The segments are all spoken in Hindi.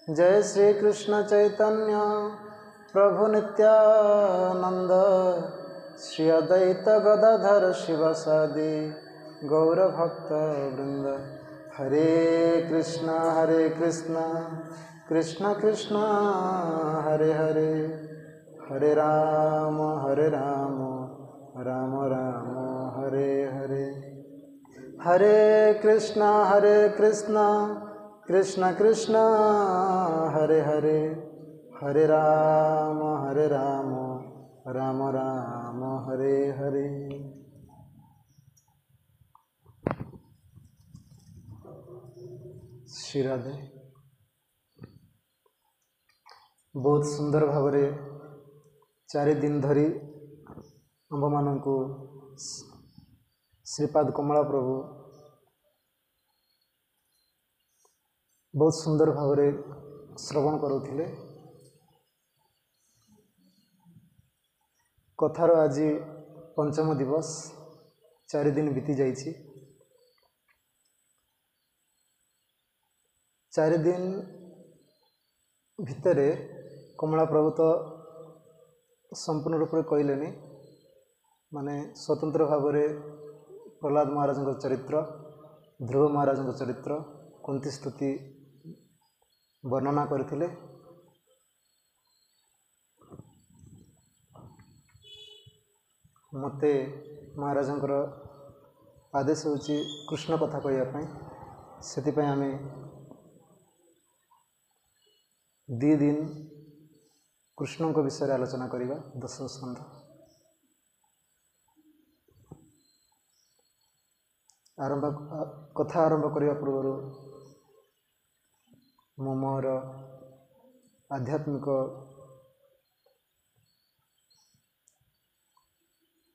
जय श्री कृष्ण चैतन्य प्रभु नित्यानंद श्री अद्वैत गदाधर शिवसादि गौरभक्त वृंद। हरे कृष्ण कृष्ण कृष्ण हरे हरे, हरे राम राम राम हरे हरे। हरे कृष्ण कृष्ण कृष्ण हरे हरे, हरे राम राम राम हरे हरे। श्री राधे। बहुत सुंदर भाव 4 दिन धरी आंभ मानू श्रीपाद कमला प्रभु बहुत सुंदर भाव श्रवण करुथिले। कथार आज पंचम दिवस, 4 दिन बीती जाइछि। 4 दिन भितरे कमला प्रभु तो संपूर्ण रूप से कहलेनी, माने स्वतंत्र भाव प्रहलाद महाराज चरित्र, ध्रुव महाराज चरित्र, कुंती स्तुति वर्णना करथिले। मते महाराज आदेश होची कृष्ण कथा कहवाई, से आम 2 दिन कृष्ण विषय आलोचना करवा। 10 स्कंध कथा आरंभ करने पूर्व मोर आध्यात्मिक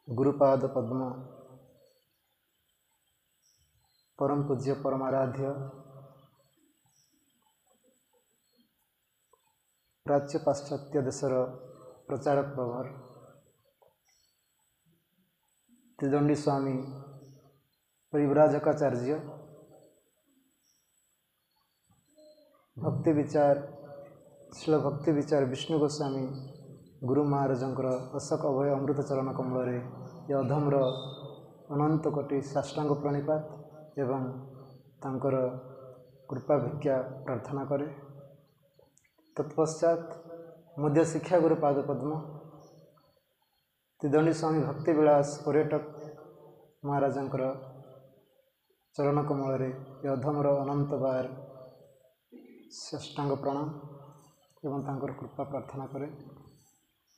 गुरुपाद पद्म परम पूज्य परमाराध्य प्राच्य पाश्चात्य देशर प्रचारक प्रभर त्रिदंडी स्वामी परिव्राजकाचार्य भक्ति विचार श्रील भक्ति विचार विष्णु गोस्वामी गुरु महाराज अशोक अभय अमृत चरण कमल ये अधम्र अनंत कोटि साष्टांग प्रणिपात एवं तांकर कृपा भिक्षा प्रार्थना करे। तत्पश्चात मध्य शिक्षा गुरु पाद पद्म त्रिदंडी स्वामी भक्ति विलास पर्यटक महाराज चरण कमल ये अधम्र अनंत बार साष्टांग प्रणाम एवं तांकर कृपा प्रार्थना करे।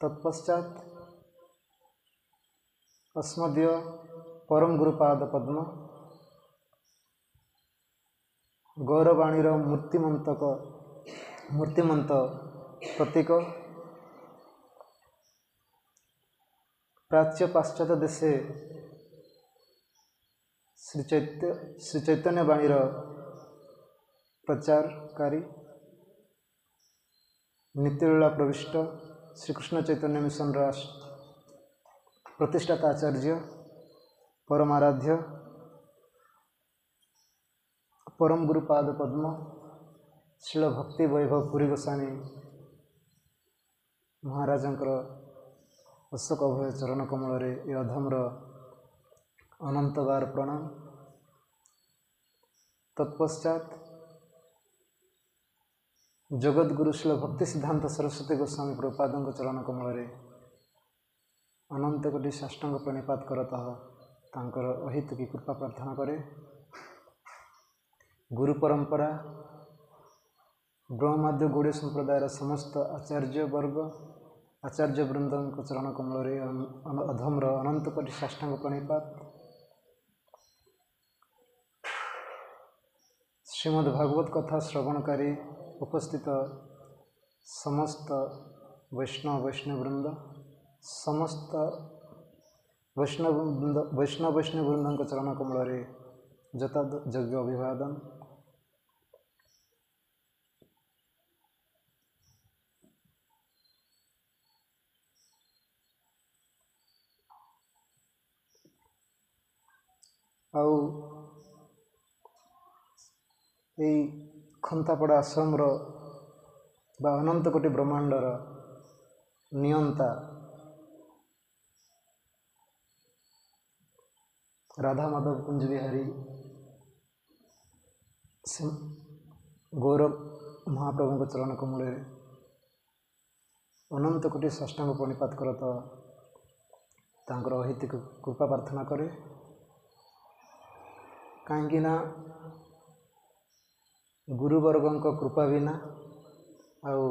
तत्पश्चात अस्मदीय परम गुरुपाद पद्म गौरवाणीर मूर्तिमंत प्रतीक प्राच्य पाश्चात्य देशे श्री चैतन्य वाणीर प्रचारकारी नित्यलीला प्रविष्ट श्रीकृष्ण चैतन्य मिशन प्रतिष्ठाता आचार्य परमाराध्य परम गुरुपाद पद्म श्रील भक्ति वैभव पुरी गोस्वामी महाराज अशोक अभय चरण कमल ये अधम्र अनंत बार प्रणाम। तत्पश्चात जगद्गुरु श्रील भक्ति सिद्धांत सरस्वती गोस्वामी प्रभुपाद चरण कमल अनंत कोटि साष्टांग प्रणिपात करतः तांकर अहित की कृपा प्रार्थना करे। गुरु परंपरा ब्रह्माद्य गौड़ीय संप्रदायर समस्त आचार्य वर्ग आचार्य वृंद चरण कमल अधम्र अनंत कोटि साष्टांग प्रणिपात। श्रीमद्भागवत कथा श्रवणकारी उपस्थित समस्त वैष्णववृंद समस्त वैष्णववृंद चरण कमल जता यज्ञ अभिवादन। आउ खंतापड़ा आश्रम ବା ଅନନ୍ତ କୋଟି ବ୍ରହ୍ମାଣ୍ଡର ନିୟନ୍ତା ରାଧା ମାଧବ କୁଞ୍ଜ ବିହାରୀ ଗୌରବ ମହାପ୍ରଭୁଙ୍କ ଚରଣ କମଳରେ ଅନନ୍ତ କୋଟି ସାଷ୍ଟାଙ୍ଗ ପ୍रणिपात କରତ ତାଙ୍କର ଅହେତୁକ କୃପା ପ୍ରାର୍ଥନା କରେ। କାହିଁକି ନା ଗୁରୁବର୍ଗଙ୍କ କୃପା ବିନା ଆଉ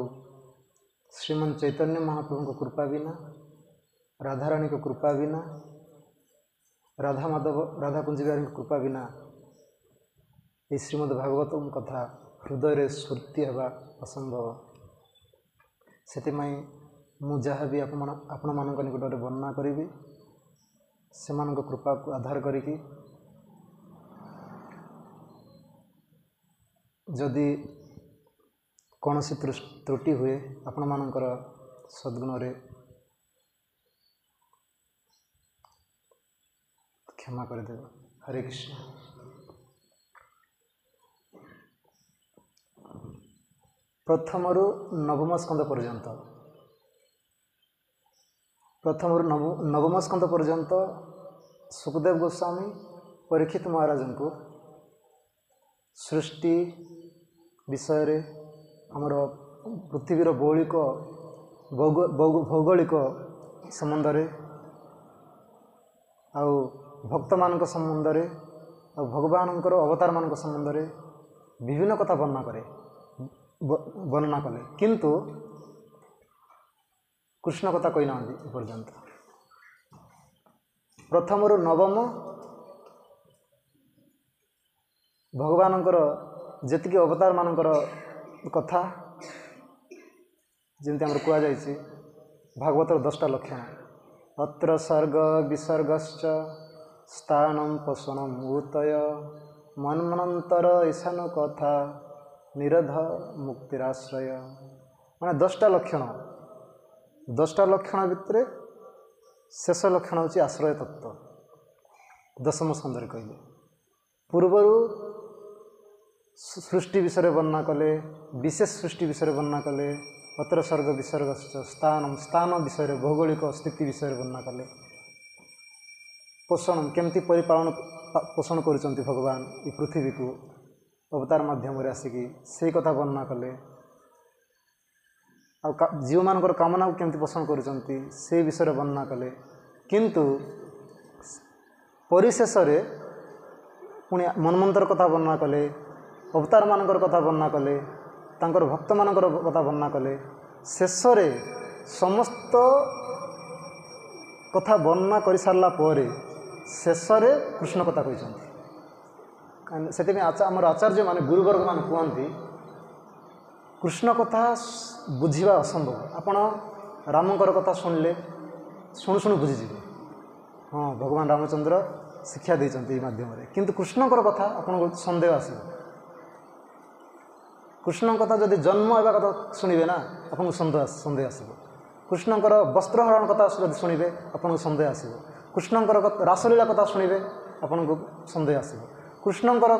ଶ୍ରୀମନ୍ ଚୈତନ୍ୟ ମହାପ୍ରଭୁଙ୍କ କୃପା ବିନା ରାଧାରାଣୀଙ୍କ କୃପା ବିନା ରାଧା ମାଧବ ରାଧାକୁଞ୍ଜ ବିହାରୀଙ୍କ କୃପା ବିନା ଏହି ଶ୍ରୀମଦ୍ ଭାଗବତମ କଥା ହୃଦୟରେ ସ୍ଫୂର୍ତ୍ତି ହେବା ଅସମ୍ଭବ। ସେଥିପାଇଁ ମୁଁ ଯାହା ବି ଆପଣମାନଙ୍କ ନିକଟରେ ବର୍ଣ୍ଣନା କରିବି ସେମାନଙ୍କ କୃପାକୁ ଆଧାର କରିକି ଯଦି କୌଣସି ତ୍ରୁଟି ହୁଏ ଆପଣମାନଙ୍କର ସଦ୍ଗୁଣରେ କ୍ଷମା କରିଦେବ। ହରେ କୃଷ୍ଣ। ପ୍ରଥମରୁ ନବମ ସ୍କନ୍ଧ ପର୍ଯ୍ୟନ୍ତ ନବମ ସ୍କନ୍ଧ ପର୍ଯ୍ୟନ୍ତ ସୁଖଦେବ ଗୋସ୍ୱାମୀ ପରୀକ୍ଷିତ ମହାରାଜଙ୍କୁ ସୃଷ୍ଟି ବିଷୟରେ ଆମର ପୃଥିବୀର ଭୌଗୋଳିକ ସମ୍ବନ୍ଧରେ ଆଉ ଭକ୍ତମାନଙ୍କ ସମ୍ବନ୍ଧରେ ଆଉ ଭଗବାନଙ୍କର ଅବତାରମାନଙ୍କ ସମ୍ବନ୍ଧରେ ବିଭିନ୍ନ କଥା ବର୍ଣ୍ଣନା କଲେ, କିନ୍ତୁ କୃଷ୍ଣ କଥା କହିନାହାନ୍ତି ଏପର୍ଯ୍ୟନ୍ତ। ପ୍ରଥମରୁ ନବମ ଭଗବାନଙ୍କର ଯେତିକି ଅବତାରମାନଙ୍କର କଥା ଯେମିତି ଆମର କୁହାଯାଇଛି ଭାଗବତର 10ଟା ଲକ୍ଷଣ ଅତ୍ର ସର୍ଗ ବିସର୍ଗଶ୍ଚ ସ୍ଥାନଂ ପୋଷଣଂ ଭୂତୟ ମନ୍ମନନ୍ତର ଈଶାନ କଥା ନିରୋଧ ମୁକ୍ତିରାଶ୍ରୟ। ମାନେ 10ଟା ଲକ୍ଷଣ। 10ଟା ଲକ୍ଷଣ ଭିତରେ ଶେଷ ଲକ୍ଷଣ ହେଉଛି ଆଶ୍ରୟ ତତ୍ତ୍ୱ। ଦଶମ ସ୍କନ୍ଧରେ କହିଲେ ପୂର୍ବରୁ ସୃଷ୍ଟି ବିଷୟରେ ବର୍ଣ୍ଣନା କଲେ, ବିଶେଷ ସୃଷ୍ଟି ବିଷୟରେ ବର୍ଣ୍ଣନା କଲେ, ଅତ୍ର ସର୍ଗ ବିସର୍ଗଶ୍ଚ ସ୍ଥାନ ବିଷୟରେ ଭୌଗୋଳିକ ସ୍ଥିତି ବିଷୟରେ ବର୍ଣ୍ଣନା କଲେ, ପୋଷଣ କେମିତି ପୋଷଣ କରୁଛନ୍ତି ଭଗବାନ ଏ ପୃଥିବୀକୁ ଅବତାର ମାଧ୍ୟମରେ ଆସିକି ସେଇ କଥା ବର୍ଣ୍ଣନା କଲେ, ଆଉ ଝିଅମାନଙ୍କର କାମନାକୁ କେମିତି ପୋଷଣ କରୁଛନ୍ତି ସେ ବିଷୟରେ ବର୍ଣ୍ଣନା କଲେ। କିନ୍ତୁ ପରିଶେଷରେ ପୁଣି ମନ୍ମନ୍ତର କଥା ବର୍ଣ୍ଣନା କଲେ, ଅବତାରମାନଙ୍କର କଥା ବର୍ଣ୍ଣନା କଲେ, ତାଙ୍କର ଭକ୍ତମାନଙ୍କର କଥା ବର୍ଣ୍ଣନା କଲେ। ଶେଷରେ ସମସ୍ତ କଥା ବର୍ଣ୍ଣନା କରିସାରିଲା ପରେ ଶେଷରେ କୃଷ୍ଣ କଥା କହିଛନ୍ତି। ସେଥିପାଇଁ ଆମର ଆଚାର୍ଯ୍ୟମାନେ ଗୁରୁବର୍ଗମାନେ କୁହନ୍ତି କୃଷ୍ଣ କଥା ବୁଝିବା ଅସମ୍ଭବ। ଆପଣ ରାମଙ୍କର କଥା ଶୁଣିଲେ ଶୁଣୁ ବୁଝିଯିବେ, ହଁ ଭଗବାନ ରାମଚନ୍ଦ୍ର ଶିକ୍ଷା ଦେଇଛନ୍ତି ଏଇ ମାଧ୍ୟମରେ, କିନ୍ତୁ କୃଷ୍ଣଙ୍କର କଥା ଆପଣଙ୍କୁ ସନ୍ଦେହ ଆସିବ। କୃଷ୍ଣଙ୍କ କଥା ଯଦି ଜନ୍ମ ହେବା କଥା ଶୁଣିବେ ନା ଆପଣଙ୍କୁ ସନ୍ଦେହ ଆସିବ। କୃଷ୍ଣଙ୍କର ବସ୍ତ୍ରହରଣ କଥା ଯଦି ଶୁଣିବେ ଆପଣଙ୍କୁ ସନ୍ଦେହ ଆସିବ। କୃଷ୍ଣଙ୍କର ରାସଲୀଳା କଥା ଶୁଣିବେ ଆପଣଙ୍କୁ ସନ୍ଦେହ ଆସିବ। କୃଷ୍ଣଙ୍କର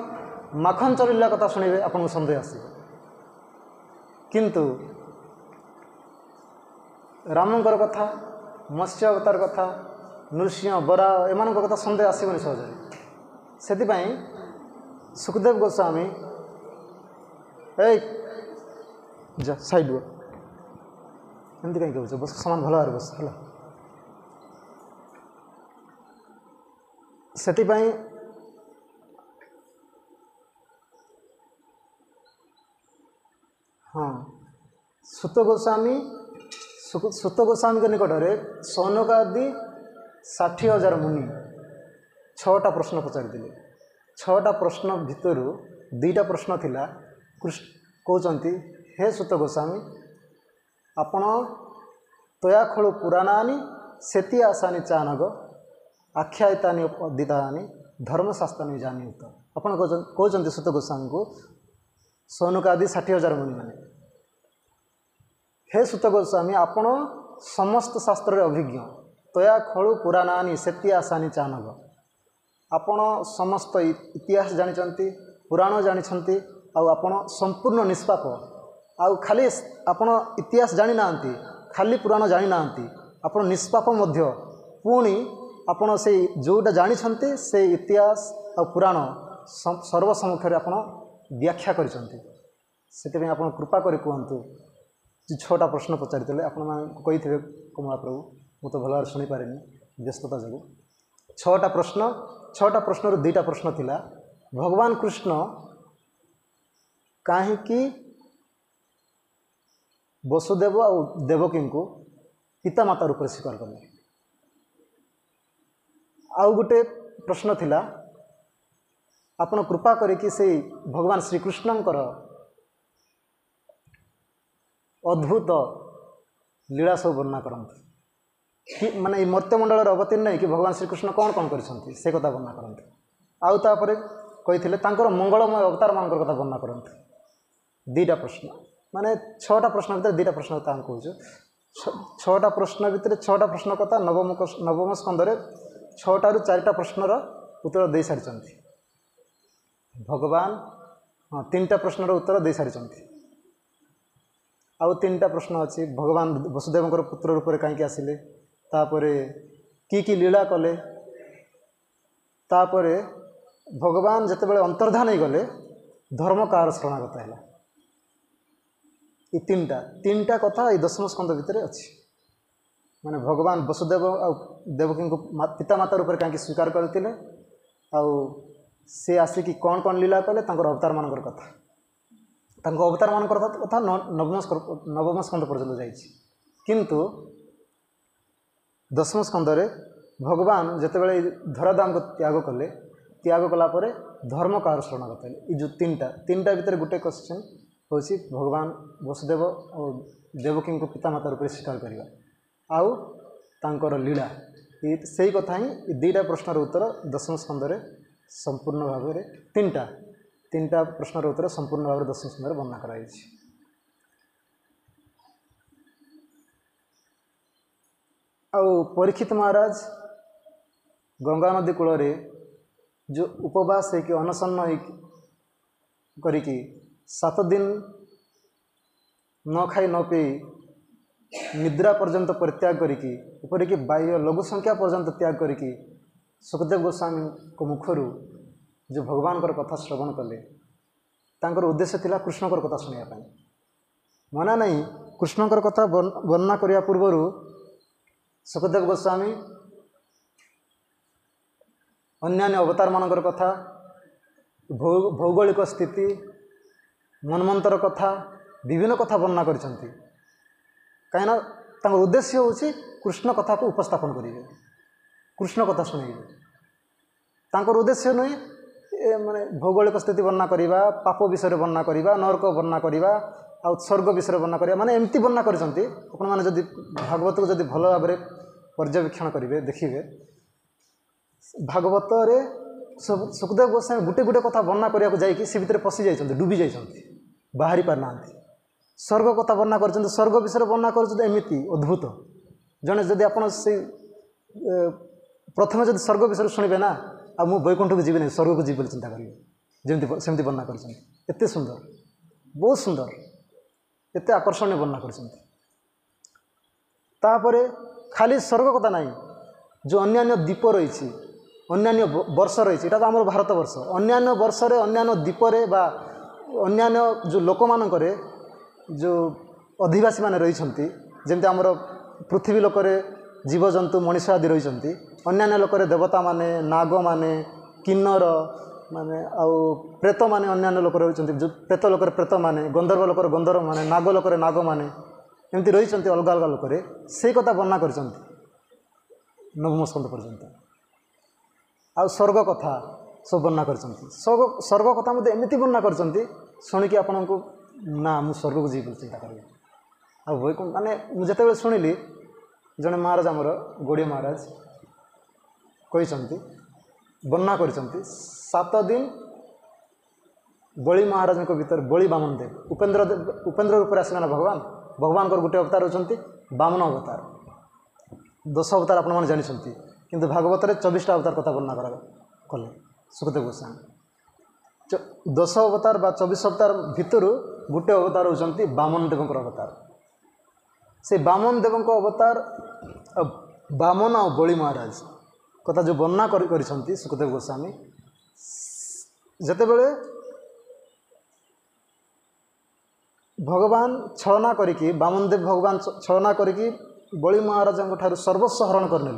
ମାଖନ ଚରିଲା କଥା ଶୁଣିବେ ଆପଣଙ୍କୁ ସନ୍ଦେହ ଆସିବ। କିନ୍ତୁ ରାମଙ୍କର କଥା, ମତ୍ସ୍ୟ ଅବତାର କଥା, ନୃସିଂହ ବରାହ ଏମାନଙ୍କ କଥା ସନ୍ଦେହ ଆସିବନି ସହଜରେ। ସେଥିପାଇଁ ସୁଖଦେବ ଗୋସ୍ୱାମୀ ଯା ସାଇଡ୍ ହୁଅ, ଏମିତି କାହିଁକି କହୁଛ, ବସ ସମାନ ଭଲ ଭାବରେ ବସ ହେଲା। ସେଥିପାଇଁ ହଁ ସୁତ ଗୋସ୍ୱାମୀଙ୍କ ନିକଟରେ ସୌନକ ଆଦି 60,000 ମୁନି 6ଟା ପ୍ରଶ୍ନ ପଚାରିଥିଲେ। 6ଟା ପ୍ରଶ୍ନ ଭିତରୁ 2ଟା ପ୍ରଶ୍ନ ଥିଲା କହୁଛନ୍ତି ହେ ସୁତ ଗୋସ୍ୱାମୀ ଆପଣ ତୟା ଖଳୁ ପୁରାଣାନି ସେତି ଆସାନି ଚାନଗ ଆଖ୍ୟାୟିତାନି ଅଦିତାନି ଧର୍ମଶାସ୍ତ୍ରାନି ଜାନିତ। ଆପଣ କହୁଛନ୍ତି ସୁତ ଗୋସ୍ୱାମୀଙ୍କୁ ସୌନକ ଆଦି 60,000 ମୁନି ମାନେ, ହେ ସୁତ ଗୋସ୍ୱାମୀ ଆପଣ ସମସ୍ତ ଶାସ୍ତ୍ରରେ ଅଭିଜ୍ଞ, ତୟା ଖଳୁ ପୁରାଣାନି ସେତି ଆସାନି ଚାନଗ, ଆପଣ ସମସ୍ତ ଇତିହାସ ଜାଣିଛନ୍ତି, ପୁରାଣ ଜାଣିଛନ୍ତି, ଆଉ ଆପଣ ସମ୍ପୂର୍ଣ୍ଣ ନିଷ୍ପାପ आउ खाली आपण इतिहास जानी नांती खाली पुराण जानी नांती आपण निष्पाप मध्य पुणी आपण से जोटा जानी छंती से इतिहास आ पुराण सर्व सम्मुखें आपण व्याख्या करिसंती सेते आपण कृपा करी कहंतु जो 6टा प्रश्न पचारिते आपण कही कमला प्रभु मु तो भल भाव शुणी पारे व्यस्तता जो 6टा प्रश्न 2टा प्रश्न थिला भगवान कृष्ण कहीं वसुदेव और देवकी को पिता माता रूप से स्वीकार कले आउ गोटे प्रश्न थिला आपण कृपा करिकि से भगवान श्री कृष्णंकर अद्भुत लीला सब वर्णना करते कि माने मर्त्यमंडल अवतीर्ण नहीं कि भगवान श्रीकृष्ण कौन कौन करते से कथा वर्णना करते आउ तापर कही मंगलमय अवतार मान कथा वर्णना करते 2टा प्रश्न माने 6टा प्रश्न भीतर 2टा प्रश्न कथा हम कहूँ 6टा प्रश्न भितर 6टा प्रश्न कथा नवम स्कंद 6टारू 4टा प्रश्नर उत्तर दे सारी भगवान 3टा प्रश्नर उत्तर दे सारी आउ 3टा प्रश्न अच्छी भगवान वसुदेव पुत्र रूप में कहीं आसिले तापर की लीला कले तापर भगवान जिते अंतर्धान हो गले धर्म कार शरणागत है ये 3टा कथा ये 10म स्कंद भितर अच्छी माने भगवान वसुदेव और देवकी को पिता माता रूप में कहीं स्वीकार करते आउ सी आसिक कौन कौन लीला कले अवतार मान कथा अवतार मान कथा नवम स्कंद पर्यंत जाइए किंतु 10म स्कंद भगवान जितेबाला धराधाम को त्याग कलापर धर्म कार शरणागत है ये जो 3टा भितर गोटे क्वेश्चन हूँ भगवान वसुदेव और देवकी को पिता माता रूप स्वीकार करवा आउ तांकर लीला से कथा ही 2टा प्रश्नर उत्तर 10म स्कंद संपूर्ण भाव में 3टा प्रश्नर उत्तर संपूर्ण भाव में 10म स्कंद वर्णना कराई आउ परीक्षित महाराज गंगा नदी कूल जो उपवास है कि अनशन करिकी 7 दिन न खाई न पी निद्रा पर्यंत परित्याग करिकी उपरिकी बाह्य लघु संख्या पर्यंत त्याग करिकी सुखदेव गोस्वामी को मुखरू जो भगवान कथा श्रवण कले तांकर उद्देश्य थिला कृष्णकर कथा शुणा मना नहीं कृष्णकर कथा वर्णना करने पूर्वर सुखदेव गोस्वामी अन्यान्य अवतार मानकर कथा भौगोलिक स्थिति मनमंत्र कथा विभिन्न कथा वर्णना करछंती कहीं तांकर उद्देश्य होची कृष्ण कथा को उपस्थापन करेंगे कृष्ण कथा शुणेंगे तांकर उद्देश्य नहीं माने भौगोलिक स्थिति वर्णना करवा पाप विषय वर्णना करवा नरक वर्णना करवा आ स्वर्ग विषय वर्णना करवा माने एमती वर्णना करछंती आपण माने जदि भागवत को जदि भल भाव पर्यवेक्षण करेंगे देखिए भागवत रे सुखदेव गोस्वामी गोटे गोटे कथा वर्णना करने को जाकि से भितर पशि जाइछंती डूबी जाइछंती बाहरी पार नांती स्वर्ग कथा वर्णना करछंती स्वर्ग विषय वर्णना करछंती एमिति अद्भुत जने जदि आपण से प्रथम जदि स्वर्ग विषय शुणवे ना आ मु वैकुंठ को जीवन स्वर्ग को जीवन चिंता करेंगे जमी सेमती वर्णना करछंती एते सुंदर बहुत सुंदर एते आकर्षणीय वर्णना करछंती तापरे खाली स्वर्ग कथा नहीं जो अन्यान्य द्वीप रही अन्यान्य वर्ष रही तो आम भारत वर्ष अन्यान्य वर्ष अन्यान्य द्वीपर बा अन्यान्य जो लोक मानक जो अधिवासी माने रही जमती आमर पृथ्वी लोकरे जीवजंतु मनीष आदि रही अन्यान्य लोकरे देवता माने नाग माने किन्नर माने आउ प्रेत माने अन्यान्य लोक रही जो प्रेत लोकर प्रेत माने गंधर्व लोकर गंधर्व माने नाग लोकर नाग माने एमती रही अलग अलग लोकरे से कथा वर्णना कर नवम स्कंद पर्यंत आ स्वर्ग कथा सब वर्णना कर स्वर्ग कथा मत एमती वर्णना कर शुणिकी आपण को ना मु स्वर्ग को जीव चिंता करी आ वैकुंठ माने मुझे शुणिली जड़े महाराज आमर गोड़िया महाराज कही वर्णना कर 7 दिन बलि महाराज भीतर बलि बामन देव उपेन्द्र रूप आसला ना भगवान गोटे अवतार होती बामन अवतार 10 अवतार आपण मैंने जानते किंतु भागवत 24टा अवतार कथा वर्णना कले सुखदेव गोस्वामी 10 अवतार बा 24 अवतार भितर गोटे अवतार होती बामन देव अवतार। से बामन देव अवतार बामन आ बलि महाराज कथा जो वर्णना कर सुखदेव गोस्वामी जितेबले भगवान छलना करिकी बामन देव भगवान छलना करिकी बलि महाराज ठार सर्वस्व हरण करने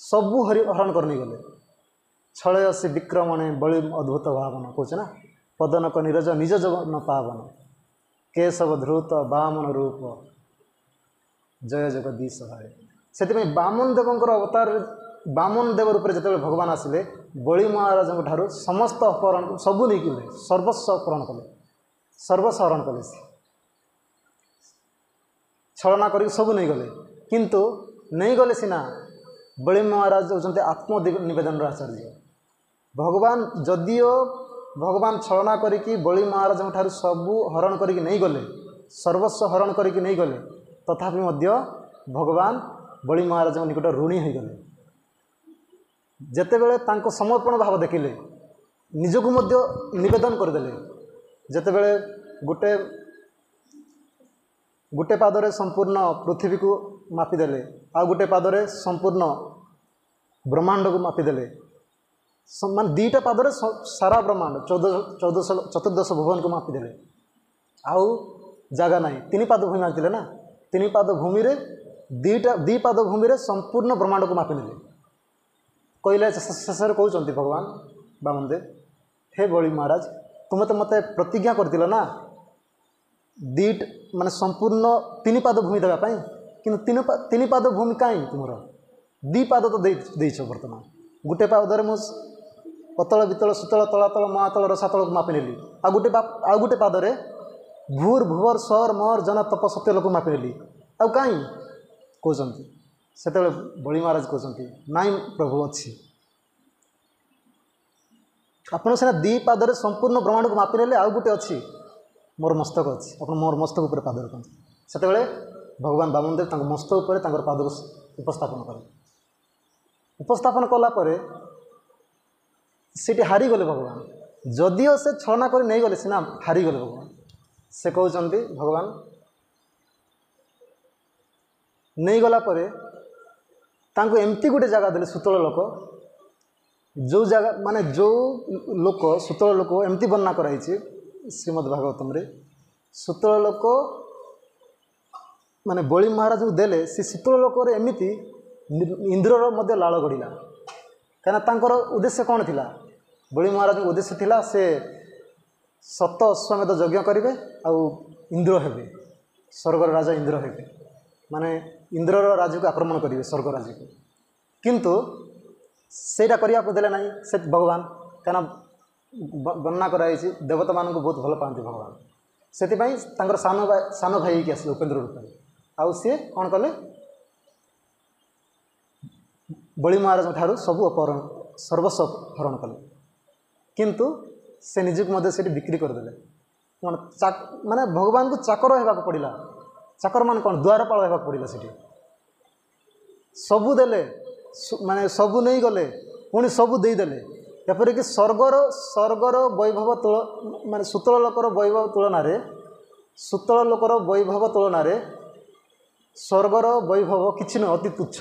सबू हरण करनी गले छलय से विक्रमणे बलि अद्भुत भावन कहे ना पदनक नीरज निज जवन पावन केशव धृत बामन रूप जय जगदीश हरे। से बामन देव अवतार बामन देव रूप जो भगवान आसिले बलि महाराज ठार समस्त अपहरण सबू नहीं गले सर्वस्व अपहरण कले सर्वस्व हरण कले छलना कर सबू नहीं गले किंतु नहीं गले सीना बलि महाराज होते आत्मनिवेदन आचार्य। भगवान जदिओ भगवान छलना करिकी बलि महाराज ठार सबू हरण करिकी नहीं गले सर्वस्व हरण करिकी नहीं गले तथापि मध्य भगवान बलि महाराज निकट ऋणी हो गले। जेतेबेले तांको समर्पण भाव देखिले निजकु मध्य निवेदन करदेले जेतेबेले गोटे गोटे पादरे संपूर्ण पृथ्वी को मापिदेले आ गोटे पादरे संपूर्ण ब्रह्मांड को मापिदेले मान दीटा पादरे सारा ब्रह्मांड 14 भुवन को मापिदेले आउ जगह ना तीन पाद भूमि मापिले ना तीन पाद भूमि रे दी पाद भूमि रे संपूर्ण ब्रह्मांड को मापिनेले कहले शेष कहते भगवान बामन देव हे बलि महाराज तुम तो मत प्रतिज्ञा करथिल ना दीट माने संपूर्ण तीन पाद भूमि देवाई कि तीन पाद भूमि कहीं तुम दी पाद तो देच बर्तमान गोटे पादरे मु पतल वितल सुतल तलातल महातल रसातल को मापि नेली आ गोटे पादरे भूर भुवर सर मर जन तप सत्य लोक मापि नेली आ कहीं कहते से बलि महाराज कहते नाई प्रभु अच्छी आपन सीना दी पादरे संपूर्ण ब्रह्मांड को मापि नेले आ गोटे अच्छी मोर मस्तक अच्छी आप मोर मस्तक उपर पाद रखते से भगवान बामन देव मस्तक उपर पाद को उपस्थापन कले उपस्थापन कलापर सीटी हारीगले भगवान जदिओ से छलना कर नहीं गले सीना हारीगले भगवान से कहते भगवान नहीं गला परे तांको एमती गोटे जगह देले सुतल लोक जो जगह माने जो लोक सुतल लोक एमती वर्णना कराई श्रीमद् भागवतम रे सुतल लोक माने बलि महाराज को देले से सुतल लोक एमती इंद्रर मध्य लाल गड़िला कहीं तांकर उद्देश्य कौन थिला बलि महाराज उद्देश्य थिला से सत अश्वमेध यज्ञ करेंगे आउ इंद्र हेबे स्वर्गर राजा इंद्र हेबे माने इंद्रर राज्य को आक्रमण करेंगे स्वर्ग राज्य को किंतु सेटा करिया देले नहीं से भगवान कहीं वर्णना कराई देवता मान बहुत भल पाती भगवान से सान भाई की आस उपेन्द्र रूप में आउ सी कौन कले बलि महाराज ठारू सबू अपहरण सर्वस्व हरण कले किंतु से निजक मध्य से बिक्री करदे माने भगवान को चाकर होगा पड़ा चाकर मान कौन द्वारपाल होगा पड़ा से सबू देले माने सबू नहीं गले पुणी सबू देदेले एपरिक स्वर्गर वैभव माने सुतल लोकर वैभव तुलन सुतल लोकर वैभव तुलन स्वर्गर वैभव किछि न अति तुच्छ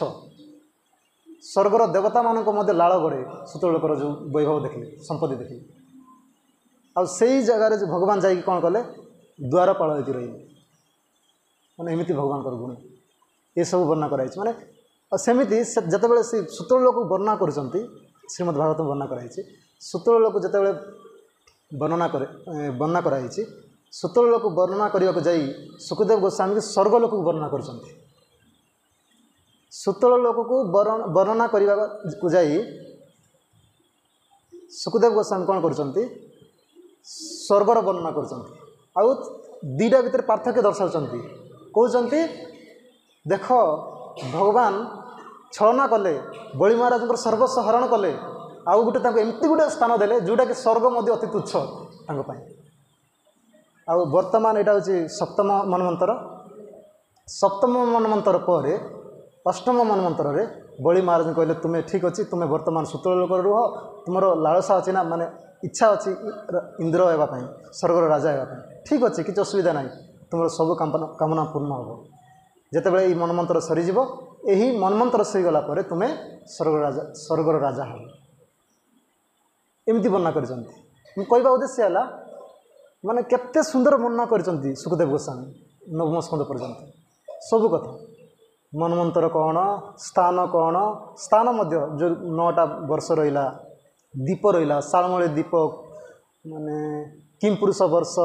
स्वर्गर देवता मान मध्य लाल गड़े सुतल लोकर जो वैभव देखिले संपत्ति देखिले आ सही जगार जो भगवान जाकि कौन कले द्वारपाल होकर रही मैंने एमती भगवान गुण ये सब वर्णना कराई माने सेमती जितेबाला से सुतल लोक वर्णना कर श्रीमद् भागवत वर्णना कराई सुतल लोक जितेबाला वर्णना कराई सुतल लोक वर्णना करने को जाई सुखदेव गोस्वामी के स्वर्ग लोक वर्णना कर सुतल लोक को वर्णना करने को जाई सुखदेव गोस्वामी कौन कर स्वर्गर वर्णना कर दीटा भितर पार्थक्य दर्शाउछन्ति कहते देख भगवान छलना कले बलि महाराज सर्वस्व हरण कले आउ गोटे एमती गोटे स्थान देले जोटा कि स्वर्ग मध्य अति तुच्छ आउ वर्तमान यहाँ हूँ सप्तम मनमंत्र सप्तम मनमंत्र पर अष्टम मनमंत्र रे बलि महाराज कहले तुम्हें ठीक अच्छी तुम्हें वर्तमान सुतल लोक रुह तुम लालसा अच्छी ना माने इच्छा अच्छी इंद्र होगापी स्वर्गर राजा होगापी ठीक अच्छे किसी असुविधा ना तुम सब कामना पूर्ण हम जितेबाला ये मनमंत्र सरीज यही मनमंत्र सरीगला तुम्हें स्वर्गर राजा हम एमती वर्णना कर कहवा उद्देश्य है माने केते सुंदर वर्णना कर सुखदेव गोस्वामी नवम स्कंद पर्यंत सब कथा मनमंत्र कौन स्थान मध्य जो 9टा वर्ष रहा दीप रहा शालमली दीप माने किम पुरुष वर्ष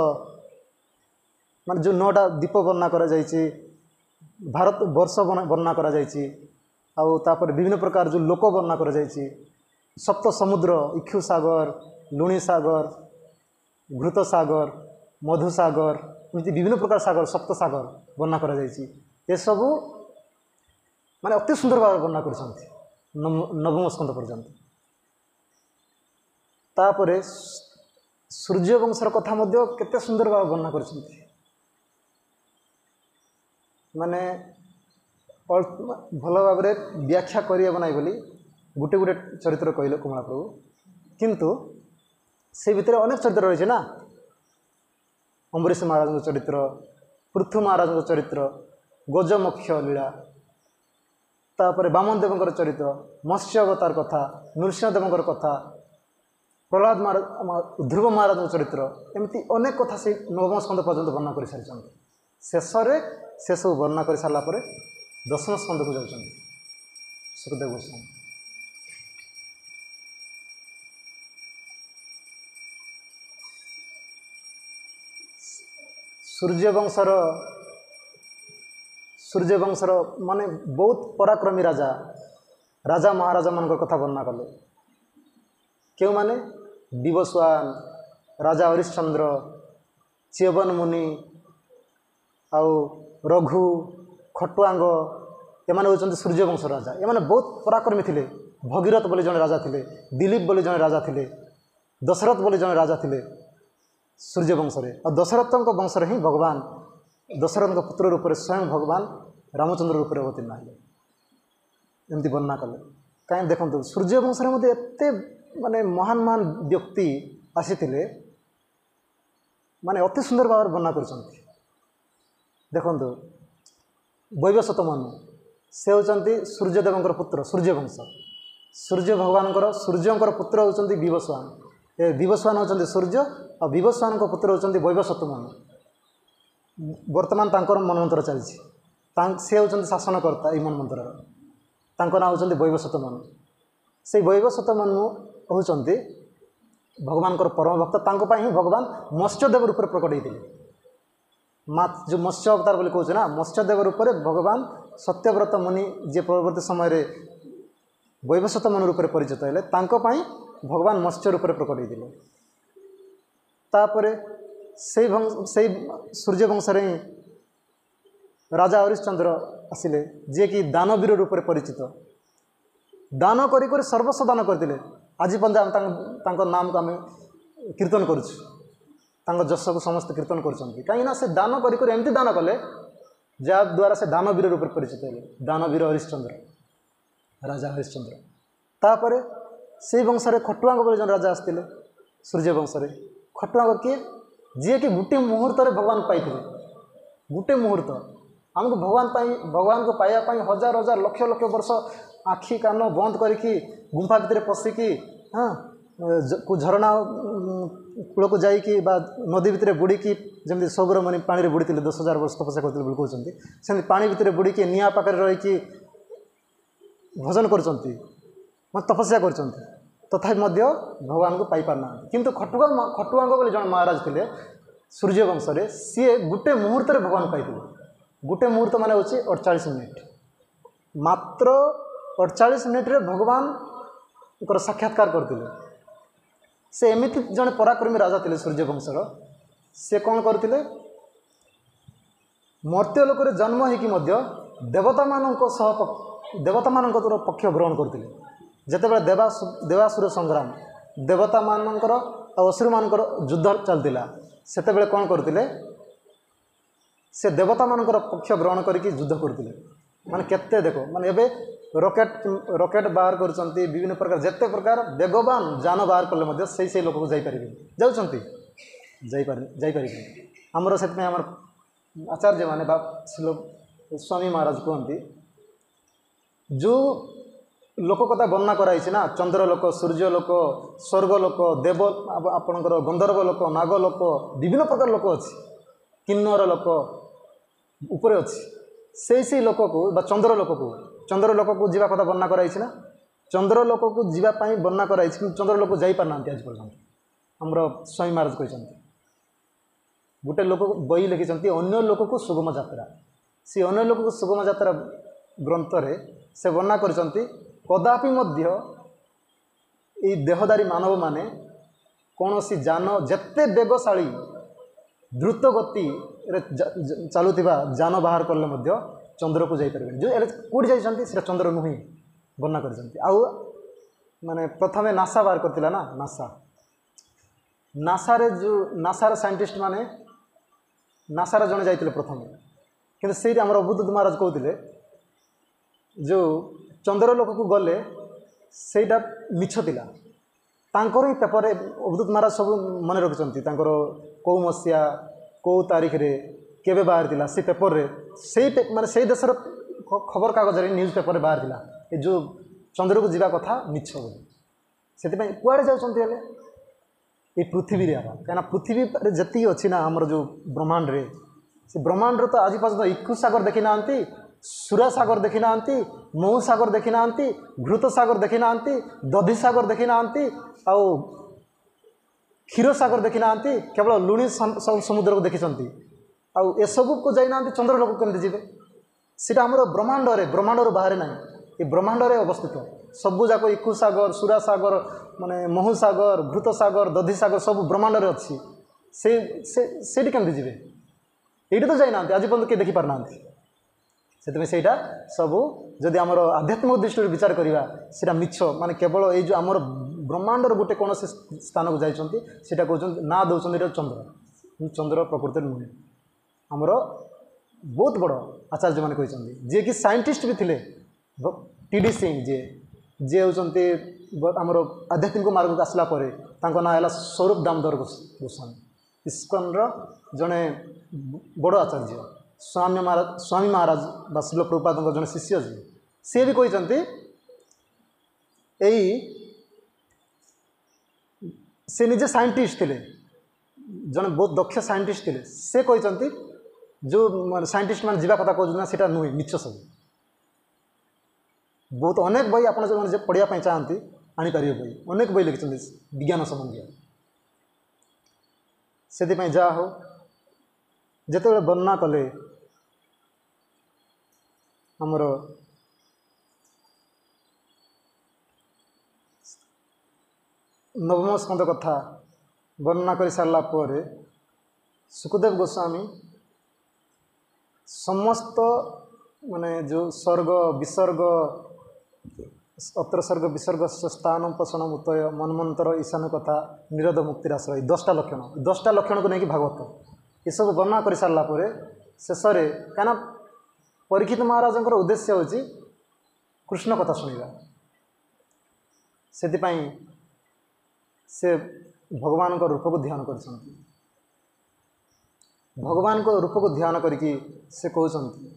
माने जो 9टा दीप वर्णना करा जायछि भारत वर्ष वर्णना करा जायछि आउ तापर विभिन्न प्रकार जो लोक वर्णना करा जायछि सप्त समुद्र इक्षु सागर लुणी सागर घृत सागर मधु सागर एमती विभिन्न प्रकार सागर सप्त सागर वर्णना करा जायछि ये सबू माने अति सुंदर भाव वर्णना कर नवम स्कंद पर्यंत तापरे सूर्यवंशर कथा मध्य केते सुंदर भाव वर्णना कर माने भल भाव व्याख्या करियब नाही बोली गुटे गुटे चरित्र कहले कमला प्रभु किंतु से भितर अनेक चरित्र रही ना अम्बरीश महाराज चरित्र पृथु महाराज चरित्र गजमक्ष लीला तापर बामन देवंकर चरित्र मत्स्य अवतार कथा नृसिंहदेवर कथा प्रहलाद महाराज ध्रुव महाराज चरित्र एमती अनेक कथा से नवम स्कंद पर्यंत वर्णना कर सारी शेष से सब वर्णना कर सारा दशम स्कंद को जाऊँ सुखदेव गोस्वामी सूर्यवंशर माने बहुत पराक्रमी राजा राजा महाराजा मान कथा वर्णना कले क्यों माने विवस्वान राजा हरिश्चंद्र च्यवन मुनि आउ रघु खटुआंग एमाने होचंती सूर्यवंश राजा एमाने बहुत पराक्रमी थिले भगीरथ बोली जने राजा थिले दिलीप बोली जने राजा थिले दशरथ बोली जने राजा थिले सूर्यवंश और दशरथ वंश ही भगवान दशरथ पुत्र रूप से स्वयं भगवान रामचंद्र रूप से अवतीर्ण है एमती वर्णना कले कहीं देखो सूर्यवंश एत माने महान महान व्यक्ति आसी माने अति सुंदर भाव वर्णना कर देखो वैवस्वत मनु से होती सूर्यदेव पुत्र सूर्यवंश सूर्य भगवान सूर्यंकर पुत्र होती विवस्वान ए विवस्वान होती सूर्य और विवस्वान पुत्र होती वैवस्वत मनु वर्तमान तांकर मनमंत्र चलती से होती शासनकर्ता ये मनमंत्र ना होती वैवस्वत मनु से वैवस्वत मनु होती भगवान परम भक्त ही भगवान मत्स्यदेव रूप में प्रकट होते जो मत्स्य अवतार बोली कहूँ ना मत्स्यदेव रूप में भगवान सत्यव्रत मुनि जे परवर्ती समय वैवस्वत मनु रूप में परिचित है भगवान मत्स्य रूप में प्रकट होते तापर से सूर्यवंश ही राजा हरिश्चंद्र आसिले जे कि दानवीर रूप में परिचित दान कर सर्वस्व दान करते आज पर्यंत नाम को आम कीर्तन करुँ जश को समस्त कीर्तन कहीं से दान करमती दान कले जद्वारा से दानवीर रूप में परिचित है दानवीर हरिश्चंद्र राजा हरिश्चंद्र तापर से वंश खटुआंग बोली जन राजा आसते सूर्यवंश खटुआंग किए जी कि गोटे मुहूर्त भगवान पाई गोटे मुहूर्त आमको भगवान को पाइबापी हजार हजार लक्ष लक्ष वर्ष आखि कान बंद करके गुंफा भितर पशिकी हाँ झरणा कूल को जाइकी नदी भितर बुड़ीकी जमी सौरमणि पानी बुड़ी 10,000 वर्ष तपस्या करते कहते सेमती पानी भितर बुड़ीकी निआ पाखे रहीकि भजन कर तपस्या कर तथापि भगवान को पाई पारना किंतु खटुआंग बोली जन महाराज थे सूर्यवंश सी गोटे मुहूर्त भगवान पाई गोटे मुहूर्त मान हूँ 48 मिनिट मात्र 48 मिनिट भगवान साक्षात्कार करते से एमती जड़े पराक्रमी राजा थे सूर्यवंशर से कौन करते मर्त्यलोक जन्म होगी देवता मान पक्ष ग्रहण करते जितेबाला देवासुर संग्राम देवता मानकर असुर मानकर युद्ध चलता से कौन करते से देवता मानकर पक्ष ग्रहण करके युद्ध करते माने केते देखो माने एबे रॉकेट बाहर कर विभिन्न प्रकार जिते प्रकार बेगवान जान बाहर कले से लोक को जापर आमर से आमर आचार्य माने बा स्वामी महाराज कहते जो लोक कथा वर्णना कराई ना चंद्र लोक सूर्य लोक स्वर्ग लोक देव आपणकर गंधर्व लोक नाग लोक विभिन्न प्रकार लोक अच्छी किन्नर लोक ऊपर अच्छी से लोक को चंद्र लोक को जीवा कथा वर्णना कराई ना चंद्र लोक को जीवाई वर्णना कराई चंद्र लोक जापार ना आज पर्यटन आमर स्वामी महाराज कहते गोटे लोक बही लिखिं अन्य लोक को सुगम यात्रा सी अन्य लोक को सुगम यात्रा ग्रंथ से वर्णना कर कदापि मध्य देहधारी मानव माने कौन सी जान जेते बेगशाली द्रुत गति चलुवा जान बाहर कले चंद्र को जापर जो कौट जा चंद्र नुह वर्णना कर माने प्रथमे नासा बाहर करथिला ना नासा रे जो नासार साइंटिस्ट माने नासार जड़े जाते प्रथमे कि से अवधूत महाराज कहते जो चंद्र लोक को गले सेटा मिछ थिला तांकर ही पेपर अवधूत महाराज सब मन रखिंट कौ मसीहा कौ तारीख रे केबे बाहर थिला से पेपर रे से माने से देशर खबर कागज रे न्यूज पेपर रे बाहर थिला ए जो चंद्र को जीवा कथा मिछ बोली से कुआड़े जाउछंती हेले ये पृथ्वी रे कहीं पृथ्वी जी अच्छी ना आमर जो ब्रह्मांड रे से ब्रह्मांड रे तो आज पर्यटन इक्कु सागर देखी ना सुरा सागर देखी ना महू सागर देखी ना घृत सागर देखी ना दधि सागर देखी ना क्षीर सागर देखी ना केवल लुणी समुद्र को देखी आउ ए सब को जाइना चंद्र लोक केमती जीवे सीटा आमर ब्रह्मांड बाहर ना ये ब्रह्मांड रे अवस्थित सबू जाक इक्कु सागर सुरा सागर माने महू सागर घृत सागर दधि सागर सब ब्रह्मांड रे अच्छी से केमती जीवे ये तो जाइना आज पर्यटन किए देखिपार ना से सबू जदि आमर आध्यात्मिक दृष्टि विचार करवा सीटा मिछ माने केवल ये जो आमर ब्रह्मांडर गोटे कौन से स्थान को जाइछंती सेटा कहउछंती ना दउछंती चंद्र चंद्र प्रकृति नुहे आमर बहुत बड़ आचार्य मैंने कहते जी कि साइंटिस्ट भी थिले टी.डी. सिंह जी होती आमर आध्यात्मिक मार्ग को आसला ना है स्वरूप दामोदर गोस्वामी इस्कन जड़े बड़ आचार्य स्वामी महाराज बा शिल प्रभुपाद जड़े शिष्य जी सी भी कहते से निजे साइंटिस्ट थे जड़े बहुत दक्ष साइंटिस्ट थे से कहते जो साइंटिस्ट मान जीवा कथा कहना सीटा नुहे मिछ सब बहुत अनेक बही आप पढ़ाई चाहती आनीपर बही अनेक बही लिखिं विज्ञान संबंधी से जहा हो जिते वर्णना कले आमर नवम स्कंद कथा वर्णना कर सारा पर सुखदेव गोस्वामी समस्त माने जो स्वर्ग विसर्ग अत्र सर्ग विसर्ग स्थान पोषण उतय मनमंत्र ईशान कथा निरोध मुक्तिराश्रय 10टा लक्षण 10टा लक्षण को लेकिन भागवत ये सब वर्णना कर सारा पर शेष कहीं परीक्षित महाराज उद्देश्य होची कृष्ण कथा शुणा से भगवान को रूप को ध्यान कर भगवान को रूप को ध्यान करके से कहते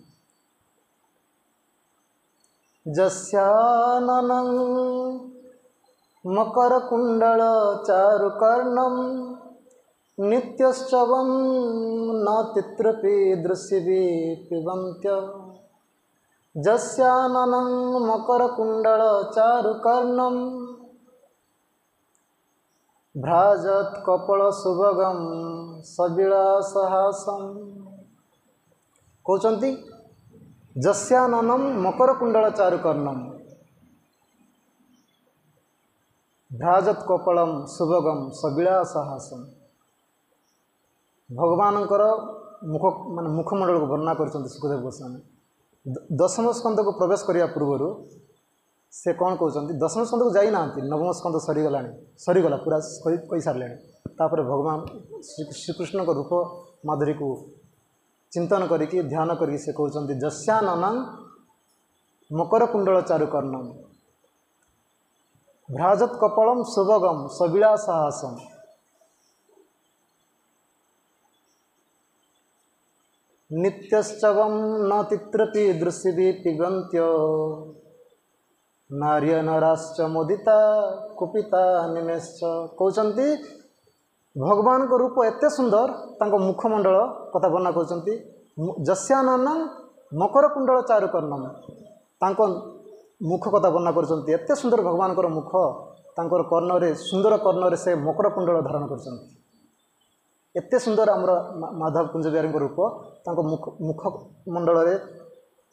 जस्याननं मकरकुण्डल चारुकर्णं नित्यश्चवं न तित्रपि दृश्यवे पिबन्त्य जस्याननं मकरकुण्डल चारुकर्णं भ्राजत् कपलसुभगं सविलासहासं कहते जस्याननं मकरकुण्डल चारुकर्णं भ्राजत् कपलम सुभगम सविलासहासम भगवानकर मुख मान मुखमंडल को वर्णना कर सुखदेव गोस्वामी दशम स्कंद को प्रवेश करने पूर्वर से कौन कहते दशम स्कंद को जाना नवम स्कंद सरीगला पूरा कही सारे तापर भगवान श्रीकृष्ण को रूप माधुरी को चिंतन करिकी ध्यान करिकी से कहते जस्याननं मकरकुण्डल चारुकर्णम भ्राजत् कपलम सुभगम सविलासहासम नित्यश्चवं न तित्रपि दृश्यभि पिबन्त्य नार्य नराश्च मोदिता कुपिता निमेश्च। कहते भगवान को रूप एते सुंदर तांको मुखमंडल कथा वर्णना करछन्ति जस्याननं मकर कुंडल चारुकर्णम तांको मुख कथा वर्णना करछन्ति एते सुंदर भगवान को मुख तांकर कर्णरे सुंदर कर्णरे से मकर कुंडल धारण करछन्ति एते सुंदर आमर माधव कुंज बिहारी रूप तांको मुख मंडल रे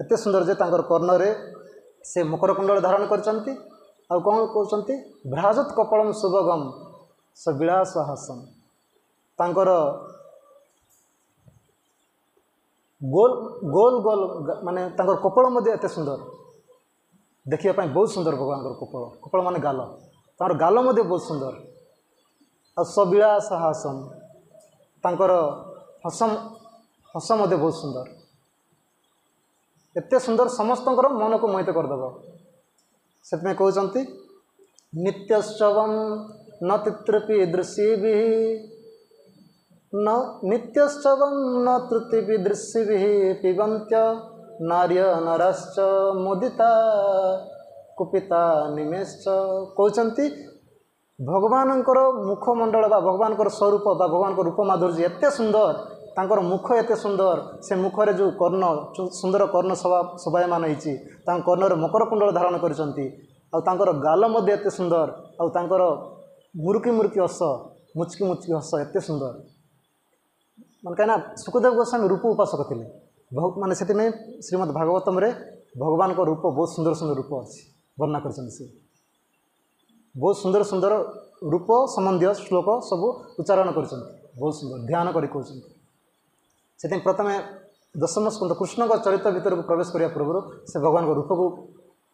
एते सुंदर जे तांकर कर्णरे से मकर कुंडल धारण करछन्ति आ कोन कहछन्ति भ्राजत कपालम शुभगम सविलास हासम तांकर गोल गोल गोल माने तांकर कपाल मध्ये एते सुंदर देखिया पाई बहुत सुंदर भगवान कपाल कपाल माने गाल तांकर गाल मध्ये बहुत सुंदर आ सविलास हासम तांकर हसम हस मध्ये बहुत सुंदर एते सुंदर समस्तंकर मन को मोहित करदेव से कहते नित्यश्चवम न तित्रपि दृश्यभिः न नित्यश्चवम न तृतीपि दृश्यभिः पिबन्त्य नार्य नराश्च मोदिता कुपिता निमेश्च। कहते भगवानंकर मुखमंडल बा भगवानकर स्वरूप बा भगवान रूप माधुर्य एते सुंदर तांकर मुख एते सुंदर से मुखरे जो कर्ण सुंदर कर्ण शोभायमान होती कर्णर मकर कुंडल धारण करछन्ति आ तांकर गाल मध्ये एते सुंदर आ तांकर मुरुकी मुरुकी हस मुचकी मुचकी हस एते सुंदर मान कहीं सुखदेव गोस्वामी रूप उपासक थे माने से श्रीमद् भागवतम रे भगवान को रूप बहुत सुंदर सुंदर रूप अच्छी वर्णना कर बहुत सुंदर सुंदर रूप संबंधी श्लोक सब उच्चारण कर बहुत सुंदर ध्यान कर प्रथम दशम स्कंद कृष्ण का चरित्र भीतर को प्रवेश करने पूर्व से भगवान रूप को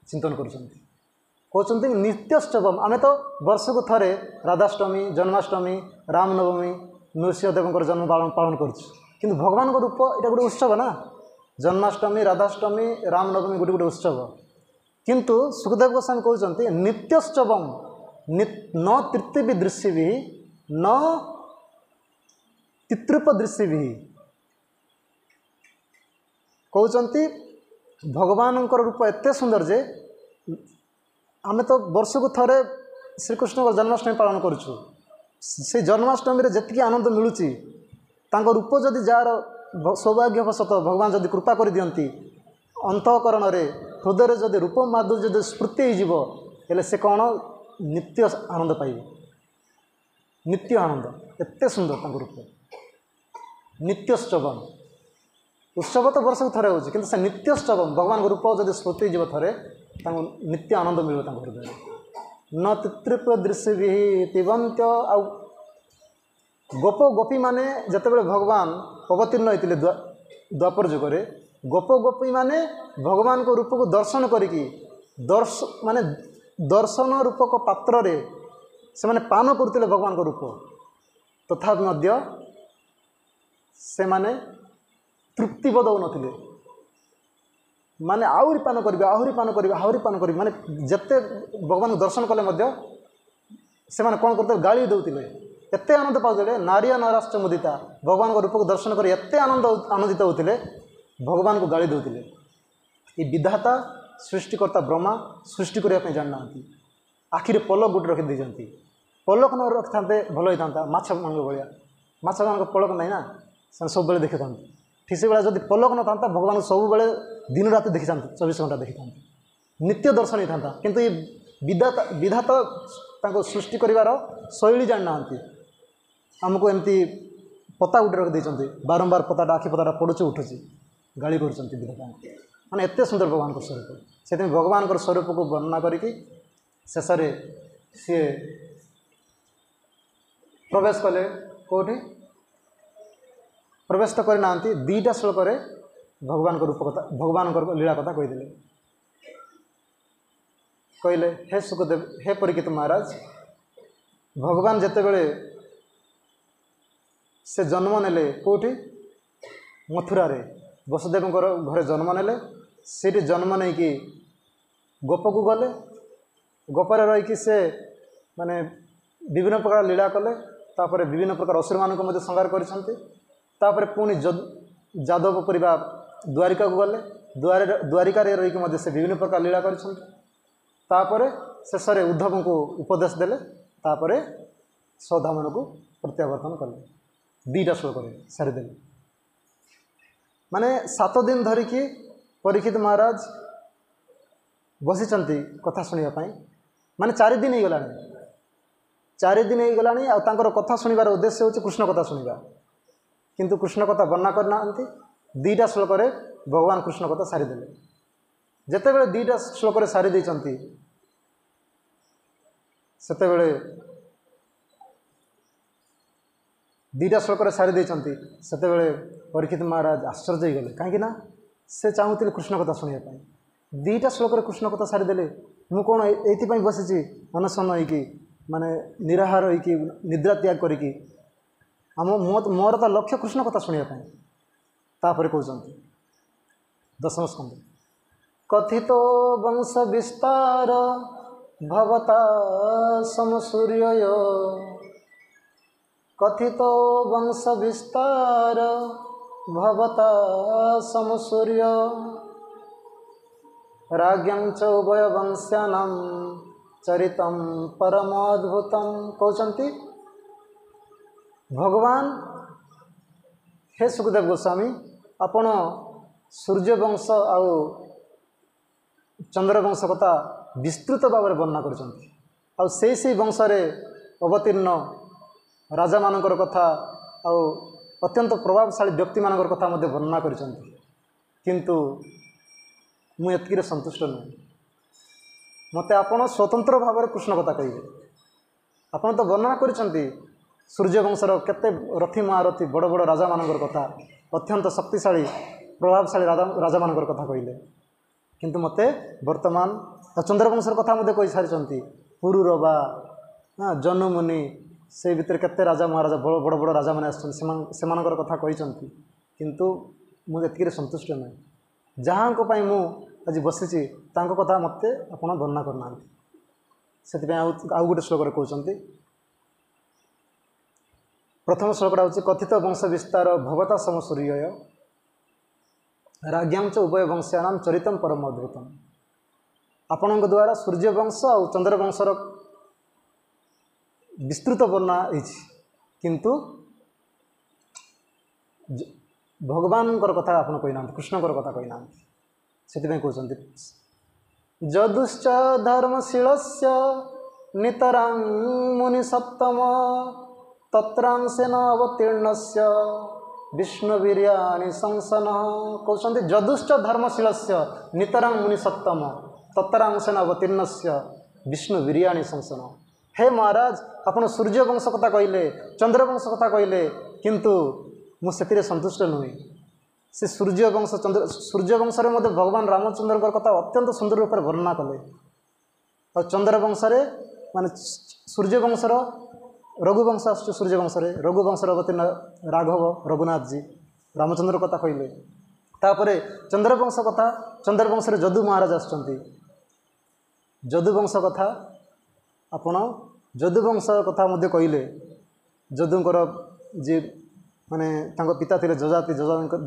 चिंतन कहते नित्यश्चवम आम तो वर्ष को थरे राधाष्टमी जन्माष्टमी रामनवमी नृसिंहदेव जन्म पालन करूँ भगवान रूप ये गोटे उत्सव ना जन्माष्टमी राधाष्टमी रामनवमी गोटे गोटे उत्सव किंतु सुखदेव गोस्वामी कहते नित्यश्चवम न तृतीय दृश्य भी न तितृप दृश्य भी कहते भगवान रूप एते सुंदर जे आम तो वर्ष को थरे श्रीकृष्ण को जन्माष्टमी पालन करुँ से जन्माष्टमी जी आनंद मिलूँ रूप जदि जार सौभाग्यवशतः भगवान जदि कृपा कर दियंती अंतःकरण हृदय जदि रूप माधुर्य जदि स्फूर्ति होले से कौन नित्य आनंद पाइबे नित्य आनंद एते सुंदर रूप नित्यश्चवम उत्सव तो वर्ष को थरे हो कि नित्यश्चवम भगवान रूप जदि स्फूर्ति हो थे नित्य आनंद मिले हृदय न तितृप दृश्य भी पिबंत आ गोप गोपी माने जितेबाला भगवान अवतीर्ण होते द्वापर जुगे गोप गोपी माने भगवान को रूप को दर्शन करिकी माने दर्शन रूपक पात्र रे से माने पान करते भगवान को रूप तथापि मध्य से माने तृप्ति बोध होनथिले माने आहुरी पान करिवे आहुरी पान करिवे आहुरी पान करिवे माने जत्ते भगवान दर्शन कले मध्य से माने कोन करते गाली दउतिले एते आनंद पाउतिले नारिया नाराश्च मुदिता भगवान को रूप को दर्शन कर एते आनंदित होतिले भगवान को गाली दउतिले ये विधाता सृष्टिकर्ता ब्रह्मा सृष्टि करने जाना आखिरे पलक गुटे रखी देती पलक न रखि था भल होता माछ मान भाया माछ मान पलक ना ना सब बेले देखी था ठीक से जब पलक न था भगवान सब बेले दिन रात देखी था 24 घंटा देखी था नित्य दर्शन ही था किंतु ये विधाता सृष्टि कर शैली जान ना आमको एमती पता गुटे रखी देते बारंबार पताटा आखि पताटा पड़ुचे उठुची गाड़ी कर विधाता माने एते सुंदर भगवान स्वरूप से भगवान स्वरूप को वर्णना करके शेष सी प्रवेश कले कौटी प्रवेश तो करना दीटा श्लोक भगवान रूप कथा भगवान लीला कथा कहीदेले कहले हे सुखदेव हे परीक्षित महाराज भगवान जितेबले से जन्म नेले कौटी मथुरा रे वसुदेव घरे जन्म नेले सीठी जन्म नहीं कि गोप को गले गोपर रहीकि से माने विभिन्न प्रकार लीला कले तापर विभिन्न प्रकार असुर मान संहार करते पुणी ଯାଦବ ପରିବାର ଦ୍ୱାରିକାକୁ ଗଲେ, ଦ୍ୱାରିକାରେ ରହିକି ମଧ୍ୟ ସେ ବିଭିନ୍ନ ପ୍ରକାର ଲୀଳା କରିଛନ୍ତି। ତାପରେ ଶେଷରେ ଉଦ୍ଧବଙ୍କୁ ଉପଦେଶ ଦେଲେ, ତାପରେ ସୌଦାମନକୁ ପ୍ରତ୍ୟାବର୍ତ୍ତନ କଲେ। 2ଟା ଶ୍ଲୋକରେ ସାରିଦେଲେ। ମାନେ 7 ଦିନ ଧରିକି ପରୀକ୍ଷିତ ମହାରାଜ ବସିଛନ୍ତି କଥା ଶୁଣିବା ପାଇଁ। ମାନେ 4 ଦିନ ହେଇଗଲାଣି, 4 ଦିନ ହେଇଗଲାଣି। ଆଉ ତାଙ୍କର କଥା ଶୁଣିବାର ଉଦ୍ଦେଶ୍ୟ ହେଉଛି କୃଷ୍ଣ କଥା ଶୁଣିବା, କିନ୍ତୁ କୃଷ୍ଣ କଥା ବର୍ଣ୍ଣନା କରିନାହାନ୍ତି। 2ଟା ଶ୍ଲୋକରେ ଭଗବାନ କୃଷ୍ଣ କଥା ସାରିଦେଲେ। ଯେତେବେଳେ 2ଟା ଶ୍ଲୋକରେ ସାରି ଦେଇଛନ୍ତି, ସେତେବେଳେ 2ଟା ଶ୍ଲୋକରେ ସାରି ଦେଇଛନ୍ତି, ସେତେବେଳେ ପରୀକ୍ଷିତ ମହାରାଜ ଆଶ୍ଚର୍ଯ୍ୟ ହେଇଗଲେ। କାହିଁକି ନା ସେ ଚାହୁଁଥିଲେ କୃଷ୍ଣ କଥା ଶୁଣିବା ପାଇଁ। 2ଟା ଶ୍ଲୋକରେ କୃଷ୍ଣ କଥା ସାରିଦେଲେ। ମୁଁ କ'ଣ ଏଇଥିପାଇଁ ବସିଛି ଅନଶନ ହେଇକି, ମାନେ ନିରାହାର ହେଇକି, ନିଦ୍ରା ତ୍ୟାଗ କରିକି? ମୋର ତ ଲକ୍ଷ୍ୟ କୃଷ୍ଣ କଥା ଶୁଣିବା ପାଇଁ। ତାପରେ କହୁଛନ୍ତି 10ମ ସ୍କନ୍ଧ, କଥିତ ବଂଶ ବିସ୍ତାର ଭବତା ସମସୂର୍ଯ୍ୟ, କଥିତ ବଂଶ ବିସ୍ତାର ଭବତା ସମସୂର୍ଯ୍ୟ, ରାଜ୍ୟଂ ଚ ଉଭୟ ବଂଶ୍ୟାନାଂ ଚରିତଂ ପରମ ଅଦ୍ଭୁତଂ। କହୁଛନ୍ତି ଭଗବାନ, ହେ ସୁଖଦେବ ଗୋସ୍ୱାମୀ, ଆପଣ ସୂର୍ଯ୍ୟବଂଶ ଆଉ ଚନ୍ଦ୍ରବଂଶ କଥା ବିସ୍ତୃତ ଭାବରେ ବର୍ଣ୍ଣନା କରିଛନ୍ତି। ଆଉ ସେଇ ବଂଶରେ ଅବତୀର୍ଣ୍ଣ ରାଜାମାନଙ୍କର କଥା ଆଉ ଅତ୍ୟନ୍ତ ପ୍ରଭାବଶାଳୀ ବ୍ୟକ୍ତିମାନଙ୍କର କଥା ମଧ୍ୟ ବର୍ଣ୍ଣନା କରିଛନ୍ତି। କିନ୍ତୁ ମୁଁ ଏତିକିରେ ସନ୍ତୁଷ୍ଟ ନୁହେଁ। ମୋତେ ଆପଣ ସ୍ୱତନ୍ତ୍ର ଭାବରେ କୃଷ୍ଣ କଥା କହିବେ। ଆପଣ ତ ବର୍ଣ୍ଣନା କରିଛନ୍ତି ସୂର୍ଯ୍ୟବଂଶର କେତେ ରଥି ମହାରଥୀ ବଡ଼ ବଡ଼ ରାଜାମାନଙ୍କର କଥା, ଅତ୍ୟନ୍ତ ଶକ୍ତିଶାଳୀ ପ୍ରଭାବଶାଳୀ ରାଜାମାନଙ୍କର କଥା କହିଲେ। କିନ୍ତୁ ମୋତେ ବର୍ତ୍ତମାନ ଚନ୍ଦ୍ରବଂଶର କଥା ମଧ୍ୟ କହିସାରିଛନ୍ତି। ପୁରୁରବା, ଜନମୁନି, ସେଇ ଭିତରେ କେତେ ରାଜା ମହାରାଜା ବଡ଼ ବଡ଼ ରାଜାମାନେ ଆସିଛନ୍ତି, ସେମାନଙ୍କର କଥା କହିଛନ୍ତି। କିନ୍ତୁ ମୁଁ ଏତିକିରେ ସନ୍ତୁଷ୍ଟ ନୁହେଁ। ଯାହାଙ୍କ ପାଇଁ ମୁଁ ଆଜି ବସିଛି ତାଙ୍କ କଥା ମୋତେ ଆପଣ ବର୍ଣ୍ଣନା କରୁନାହାନ୍ତି। ସେଥିପାଇଁ ଆଉ ଗୋଟେ ଶ୍ଲୋକରେ କହୁଛନ୍ତି, ପ୍ରଥମ ଶ୍ଲୋକଟା ହେଉଛି କଥିତ ବଂଶ ବିସ୍ତାର ଭବତା ସମସୂର୍ଯ୍ୟ, ରାଜ୍ୟାଂ ଚ ଉଭୟ ବଂଶ୍ୟାନାଂ ଚରିତଂ ପରମ ଅଦ୍ଭୁତଂ। ଆପଣଙ୍କ ଦ୍ୱାରା ସୂର୍ଯ୍ୟବଂଶ ଆଉ ଚନ୍ଦ୍ରବଂଶର ବିସ୍ତୃତ ବର୍ଣ୍ଣନା ହେଇଛି, କିନ୍ତୁ ଭଗବାନଙ୍କର କଥା ଆପଣ କହିନାହାନ୍ତି, କୃଷ୍ଣଙ୍କର କଥା କହିନାହାନ୍ତି। ସେଥିପାଇଁ କହୁଛନ୍ତି ଯଦୁଶ୍ଚ ଧର୍ମଶୀଳସ୍ୟ ନିତରାଂ ମୁନି ସପ୍ତମ, ତତ୍ରାଂଶେନ ଅବତୀର୍ଣ୍ଣସ୍ୟ ବିଷ୍ଣୁବୀର୍ୟାଣି ସଂସନଃ। କହୁଛନ୍ତି ଯଦୁଶ୍ଚ ଧର୍ମଶୀଳସ୍ୟ ନିତରାଂ ମୁନି ସପ୍ତମ, ତତ୍ରାଂଶେନ ଅବତୀର୍ଣ୍ଣସ୍ୟ ବିଷ୍ଣୁବୀର୍ୟାଣି ସଂସନଃ। ହେ ମହାରାଜ, ଆପଣ ସୂର୍ଯ୍ୟବଂଶ କଥା କହିଲେ, ଚନ୍ଦ୍ରବଂଶ କଥା କହିଲେ, କିନ୍ତୁ ମୁଁ ସେଥିରେ ସନ୍ତୁଷ୍ଟ ନୁହେଁ। ସେ ସୂର୍ଯ୍ୟବଂଶରେ ମଧ୍ୟ ଭଗବାନ ରାମଚନ୍ଦ୍ରଙ୍କର କଥା ଅତ୍ୟନ୍ତ ସୁନ୍ଦର ରୂପରେ ବର୍ଣ୍ଣନା କଲେ। ଆଉ ଚନ୍ଦ୍ରବଂଶରେ ମାନେ ସୂର୍ଯ୍ୟବଂଶର ରଘୁବଂଶ ଆସୁଛି, ସୂର୍ଯ୍ୟବଂଶରେ ରଘୁବଂଶର ଅବତୀର୍ଣ୍ଣ ରାଘବ ରଘୁନାଥଜୀ ରାମଚନ୍ଦ୍ର କଥା କହିଲେ। ତାପରେ ଚନ୍ଦ୍ରବଂଶ କଥା, ଚନ୍ଦ୍ରବଂଶରେ ଯଦୁ ମହାରାଜ ଆସୁଛନ୍ତି। ଯଦୁବଂଶ କଥା ଆପଣ ଯଦୁବଂଶ କଥା ମଧ୍ୟ କହିଲେ। ଯଦୁଙ୍କର ଯିଏ ମାନେ ତାଙ୍କ ପିତା ଥିଲେ ଯଜାତି,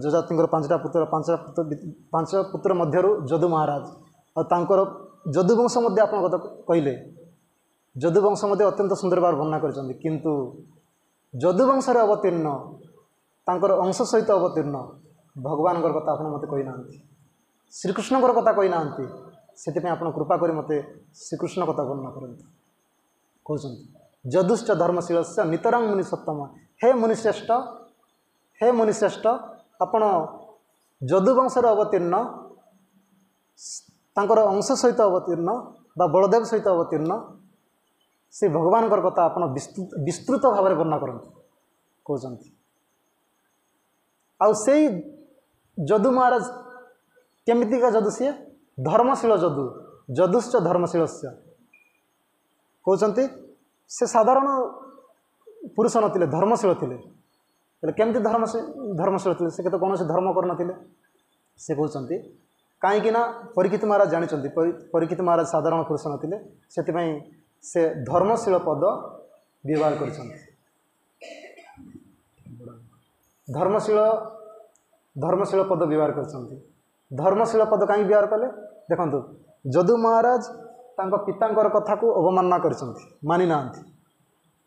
ଯଜାତିଙ୍କର 5ଟା ପୁତ୍ର, 5 ପୁତ୍ର ମଧ୍ୟରୁ ଯଦୁ ମହାରାଜ। ଆଉ ତାଙ୍କର ଯଦୁବଂଶ ମଧ୍ୟ ଆପଣ କଥା କହିଲେ। ଯଦୁବଂଶ ମଧ୍ୟ ଅତ୍ୟନ୍ତ ସୁନ୍ଦର ଭାବରେ ବର୍ଣ୍ଣନା କରିଛନ୍ତି। କିନ୍ତୁ ଯଦୁବଂଶରେ ଅବତୀର୍ଣ୍ଣ, ତାଙ୍କର ଅଂଶ ସହିତ ଅବତୀର୍ଣ୍ଣ ଭଗବାନଙ୍କର କଥା ଆପଣ ମୋତେ କହିନାହାନ୍ତି, ଶ୍ରୀକୃଷ୍ଣଙ୍କର କଥା କହିନାହାନ୍ତି। ସେଥିପାଇଁ ଆପଣ କୃପା କରି ମୋତେ ଶ୍ରୀକୃଷ୍ଣ କଥା ବର୍ଣ୍ଣନା କରନ୍ତୁ। କହୁଛନ୍ତି ଯଦୁଶ୍ଚ ଧର୍ମଶୀଳସ୍ୟ ନିତରାଂ ମୁନି ସପ୍ତମ। ହେ ମୁନିଶ୍ରେଷ୍ଠ, ହେ ମୁନିଶ୍ରେଷ୍ଠ, ଆପଣ ଯଦୁବଂଶରେ ଅବତୀର୍ଣ୍ଣ, ତାଙ୍କର ଅଂଶ ସହିତ ଅବତୀର୍ଣ୍ଣ ବା ବଳଦେବ ସହିତ ଅବତୀର୍ଣ୍ଣ ସେ ଭଗବାନଙ୍କର କଥା ଆପଣ ବିସ୍ତୃତ ଭାବରେ ବର୍ଣ୍ଣନା କରନ୍ତୁ କହୁଛନ୍ତି। ଆଉ ସେଇ ଯଦୁ ମହାରାଜ କେମିତିକା ଯଦୁ? ସିଏ ଧର୍ମଶୀଳ ଯଦୁ, ଯଦୁଶ୍ଚ ଧର୍ମଶୀଳସ୍ୟ। କହୁଛନ୍ତି ସେ ସାଧାରଣ ପୁରୁଷ ନଥିଲେ, ଧର୍ମଶୀଳ ଥିଲେ। ହେଲେ କେମିତି ଧର୍ମଶୀଳ ଥିଲେ? ସେ କେତେ କୌଣସି ଧର୍ମ କରିନଥିଲେ। ସେ କହୁଛନ୍ତି କାହିଁକି ନା ପରୀକ୍ଷିତ ମହାରାଜ ଜାଣିଛନ୍ତି ପରୀକ୍ଷିତ ମହାରାଜ ସାଧାରଣ ପୁରୁଷ ନଥିଲେ, ସେଥିପାଇଁ ସେ ଧର୍ମଶୀଳ ପଦ ବ୍ୟବହାର କରିଛନ୍ତି। ଧର୍ମଶୀଳ धर्मशील पद व्यवहार करछंती। धर्मशील पद कहीं व्यवहार कले देखंतु जदु महाराज तांको पितांकर कथा को अवमानना करछंती मानि नांती।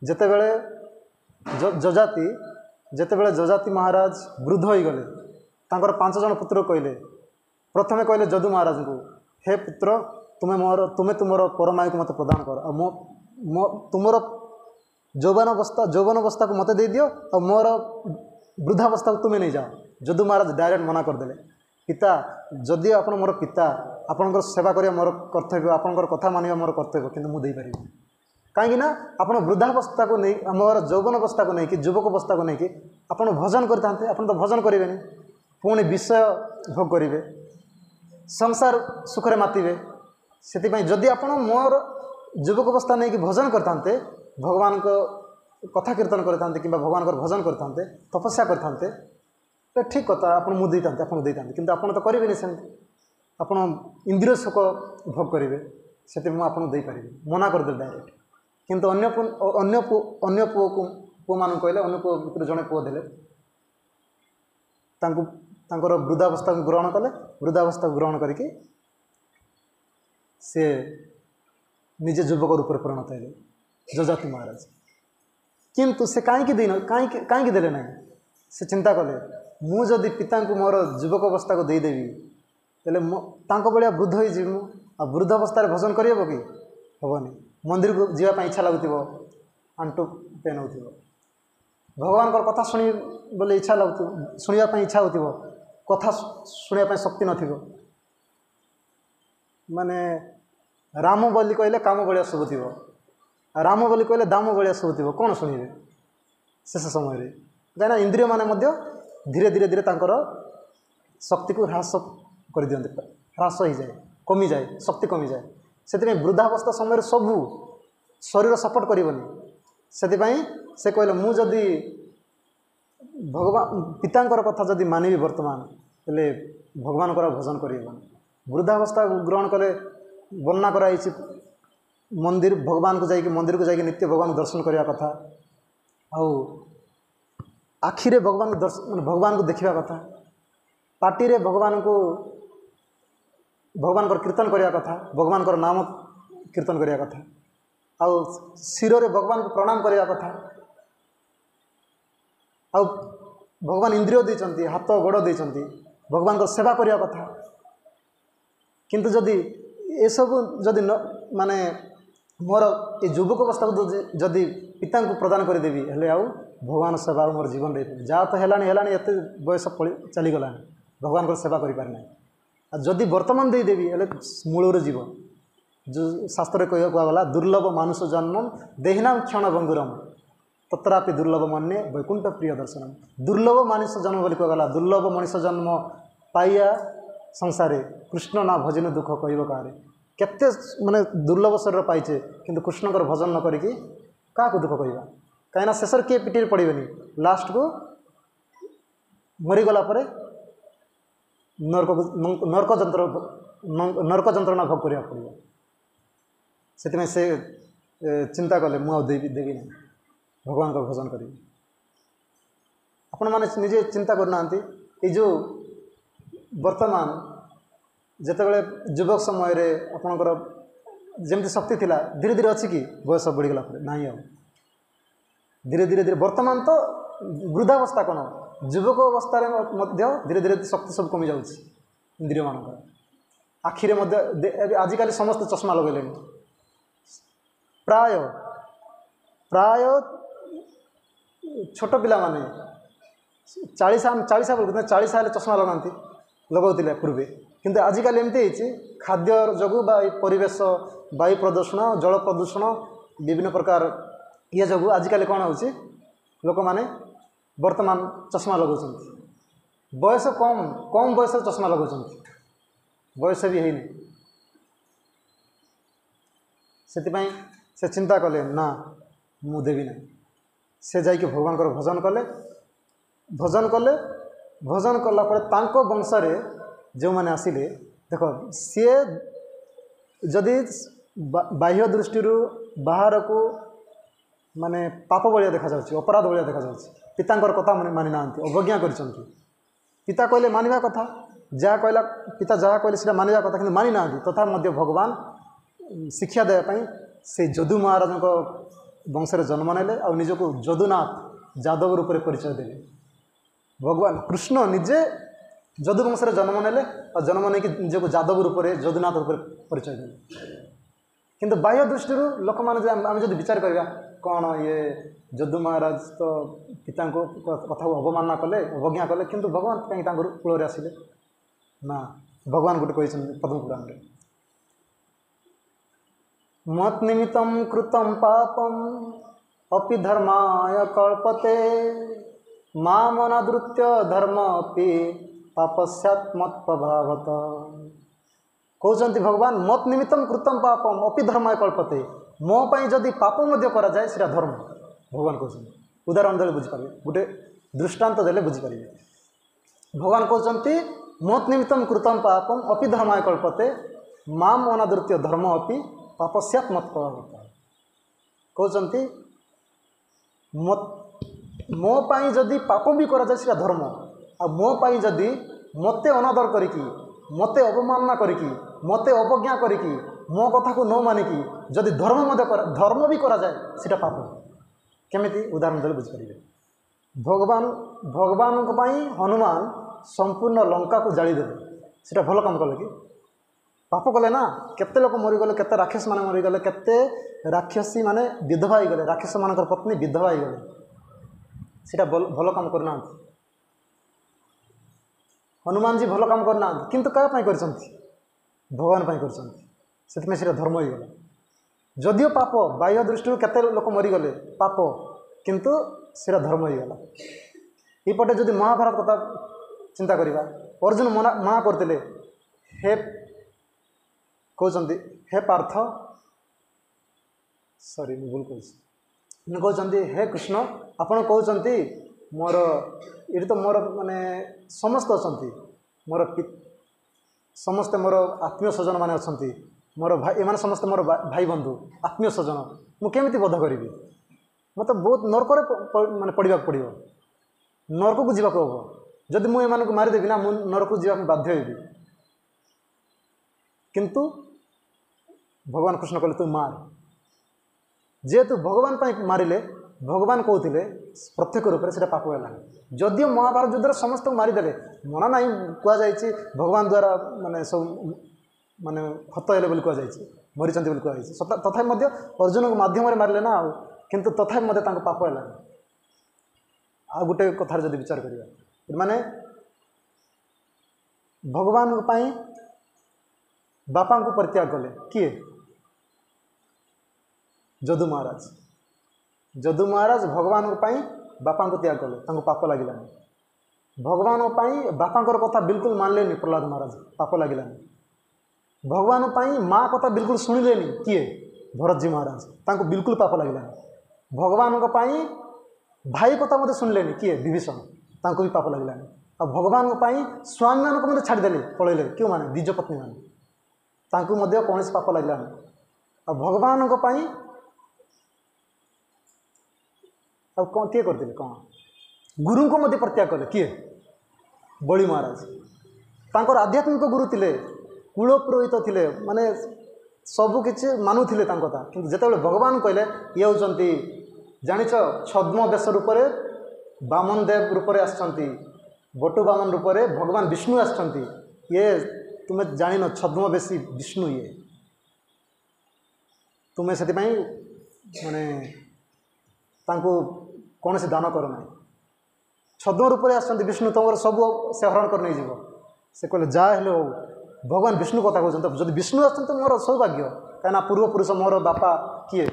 जेतेबेले जजाति जेतेबेले जजाति महाराज वृद्ध हो गले तांकर 5 जन पुत्र कहले प्रथमे कहले जदु महाराज को हे पुत्र तुमे तुमर परमायु को मत प्रदान कर मो तुमर जौवन अवस्था को मत दे दियो और मोर वृद्धावस्था को तुम्हें नहीं जाओ। जदु महाराज डायरेक्ट मना करदे पिता जदि आप मोर पिता आपंकर सेवा करिया मोर कर्तव्य आपंकर कथा मानिया मोर कर्तव्य किंतु मुझे देपारि कहीं आप वृद्धावस्था को नहीं मोर जौवन अवस्था को नहीं कि युवक अवस्था को नहीं कि आप भजन करते आप तो भजन करेंगे पुणी विषय भोग करेंगे संसार सुखरे मातिबे से जदि आप मोर युवक अवस्था नहीं कि भजन करते भगवान को कथा कीर्तन करते कि भगवान को भजन करते तपस्या करते तो ठीक कथा आप मुझे देते किंतु आप तो करेंगे सेमती आप इंद्रिय सुख भोग करेंगे से मुझे देपारि मना करदे डायरेक्ट। किंतु अन्य पुओ मान कहले अन्य पुओ भितर जड़े पुओ देले तांकर वृद्धावस्था को ग्रहण कले वृद्धावस्था को ग्रहण करके से निजे युवक रूप में परिणत है जजाति महाराज। किंतु से कहीं देले ना से चिंता कले मु जदि पिता को मोर युवक अवस्था को देदेवी तेल भाया वृद्ध हो आ वृद्धावस्था भजन करहब कि हेनी मंदिर को जावाई इच्छा लगुव आंटू पेन हो भगवान को कथा शुणी बोले इच्छा लगु शुणापी इच्छा हो कथा शुणापी शक्ति नथिबो माने राम बोली कहले काम भाया शुभुव राम बोली कहले दाम भाया शुभुव कौन शुणे शेष समय कहीं इंद्रिय माने धीरे धीरे धीरे तांकर शक्ति को ह्रास कर दियंते ह्रास हो जाए कमी जाए शक्ति कमी जाए से वृद्धावस्था समय सबू शरीर सपोर्ट करनी से कहले मु जदि भगवान पितांकर कथा जदि मानिबी वर्तमान तेले भगवान को भजन कर वृद्धावस्था ग्रहण कले वर्णना कराई मंदिर भगवान को जाइए मंदिर को जाइए नित्य भगवान को दर्शन करने कथा आखिरे भगवान को दर्शन भगवान को देखा कथा पार्टी रे भगवान को कीर्तन करने कथा भगवान को नाम कीर्तन करने कथा आउ शिर रे भगवान को प्रणाम करने कथा आउ भगवान इंद्रिय देइचंती हाथ गोड़ देइचंती भगवान को सेवा करने कथा। किंतु जदि ये सब जदि माने मोर ये युवक अवस्था को जदि पिता को प्रदान करदेवी हेले आउ भगवान सेवा मोर जीवन रही जहाँ तो है एत बयस चलीगला भगवान को सेवा करना जदि वर्तमान देदेवी हेले मूलर जीव जो शास्त्र कह गला दुर्लभ मानुष जन्म देहिनाम क्षण भंगुरम तत्रापि दुर्लभ मन्ये वैकुंठ प्रिय दर्शनम। दुर्लभ मानुष जन्म बोली कहगला दुर्लभ मनुष्य जन्म पाइया संसारे कृष्ण ना भजन दुख कह कारे केते माने दुर्लभ शरीर पाइचे किंतु कृष्ण को भजन न करिकी क्या दुख कहवा कहीं शेष किए पिटी पड़ेनि लास्ट को मरीगला नरक जंत्रणा भोग करा पड़ो से चिंता कले मुझे देवी ना भगवान को भजन करी आपण मैंने निजे चिंता करना ये जो वर्तमान जितेबाला युवक समय रे आपणकर जमती शक्ति थिला धीरे धीरे अच्छी कि बयस बढ़ीगला ना धीरे धीरे धीरे वर्तमान तो वृद्धावस्था कौन युवक अवस्था धीरे धीरे शक्ति सब कमी जाऊँ इंद्रिय मान आखिरे आजिकल समस्त चश्मा लगे प्राय प्राय छोट पिला माने 40 बेलू चश्मा लगाते पूर्वे किंतु आजिकल एमती खाद्य जगू परिवेश वायु प्रदूषण जल प्रदूषण विभिन्न प्रकार ये जगू आजिकल कौन हो लोक मैंने वर्तमान चश्मा लगा बयस कम कम बयस चश्मा लगा बयस भी है से चिंता कले ना मु देवी ना से जाइए भगवान को भजन कले भजन कला वंश जो मैंने आसिले देख सी जदि बाह्य दृष्टि बाहर को माने पाप भाया देखा अपराध भाया देखा पिता कथा मानि ना अवज्ञा कर पिता कहले मानिबा कथा जहाँ कहला पिता जहाँ कहले से मानिबा कथा कि मानि ना तथा मध्य भगवान शिक्षा देवाई से जदु महाराज वंश जन्म नेले और निजक जदुनाथ जादव रूप में परिचय देले। भगवान कृष्ण निजे जदु वंश जन्म नेले और जन्म नहीं निजक जादव रूप में जदुनाथ रूप में परिचय देले। किंतु बाह्य दृष्टि लोक मैंने आम जो विचार करवा कौन ये जदु महाराज तो पिता कथा अवमानना कले अवज्ञा कले किंतु भगवान कहीं कूल आसिले ना भगवान गोटे कही पद्म पुराण में मत निमित्तम कृतम पापम अपि धर्माय कल्पते माम अनादृत्य धर्म अपि पापस्यात् मत प्रभावत। कहते भगवान मत निमित्तम कृतम पापम अपि धर्माय कल्पते मो पाई जदि पाप मध्य करा जाए सेटा धर्म भगवान कहते उदाहरण देले बुझिपारे गोटे दृष्टांत देले बुझिपारे। भगवान कहते मत निमित्तम कृतम पापम अपि धर्माय कल्पते माम अनादृत्य धर्म अपि पापस्यात् मत प्रभावत। कहते मो पाई जदि पाप भी करा जाए सेटा धर्म आ मो पाई जदि मते अनादर करिकी मते अवमानना करिकी मते अवज्ञा करिकी मो कथा को न मानिकी जदि धर्म भी करा जाए सेटा पाप केमिति उदाहरण देले बुझिपारे। भगवान हनुमान संपूर्ण लंका को जाली देले सेटा भल काम कले कि पाप कले ना केते लोक मरीगले केते राक्षस माने मरीगले केते राक्षसी माने विधवा गले राक्षस मानकर पत्नी विधवा गले सेटा भल काम करना हनुमान जी भल काम करना किंतु क्या भगवान से धर्म हो गला जदियो पाप बाह्य दृष्टि केते लोक मरीगले पाप किंतु से धर्म हो गला। यपटे जदि महाभारत कथा चिंता करवा अर्जुन मना करते हे कहते हे पार्थ सॉरी भूल कहते हे कृष्ण आपण कहते मोर ये तो मोर माने समस्त अच्छा मोर समस्ते मोर आत्मीय स्वजन मैंने अच्छा मोर भाई एम समस्त मोर भाई बंधु आत्मीय स्वजन मुझे बोध करी मत बहुत नरक माने पड़ा पड़ो नरक को जावाक हम जदि मुझे मारिदेवी ना मुझे नरक को जावाक बाध्य होगी किंतु भगवान कृष्ण कहले तू मार जेहेतु भगवान मारिले भगवान कहते प्रत्येक रूप से पाप है जदियो महाभारत युद्ध समस्त मारिदेले मना ना कहुई भगवान द्वारा माने सब माने हत हेले कहुई मरीचंत कहुई तथा अर्जुन को माध्यम मारे ना किंतु तथा पाप है आ गोटे कथार जब विचार करिया माने भगवान बापा को परित्याग कले किए जदु महाराज भगवान बापा को त्याग कले पाप लगिलानी भगवान बापा कथा बिल्कुल मानलेनी प्रहलाद महाराज पाप लगिलानी भगवान माँ कथा बिल्कुल शुणिलेनी किए भरत जी महाराज बिल्कुल पाप लगिलानी भगवान भाई कथा मत शुणिलेनी किए विभीषण भी पाप लगिलानी आ भगवान स्वामी मान छाड़देले पलैले क्यों माने द्विज पत्नी मान कौन पाप लगिलानी आ भगवान कौन किए करते कौन गुरु को मध्य प्रत्याग कले किए बलि महाराज तांकर आध्यात्मिक गुरु थिले कुल पुरोहित थिले माने सबु किछि मानुथिले कथा किंतु जेतेबेले भगवान कहले ये होचंती जानिच छद्म वेश रूप बामन देव रूप आसचंती बटु बामन रूप भगवान विष्णु आसचंती ये तुम्हें जानिन छद्म वेशी विष्णु ये तुम्हें से माने कौन से दान कर ना छद्म रूप आसचंती विष्णु तुम सब से हरण कर नहीं जीव से कहले जा हेले हो भगवान विष्णु कथा कहते जब विष्णु आसते मोर सौभाग्य कहीं पूर्वपुरुष मोर बापा किए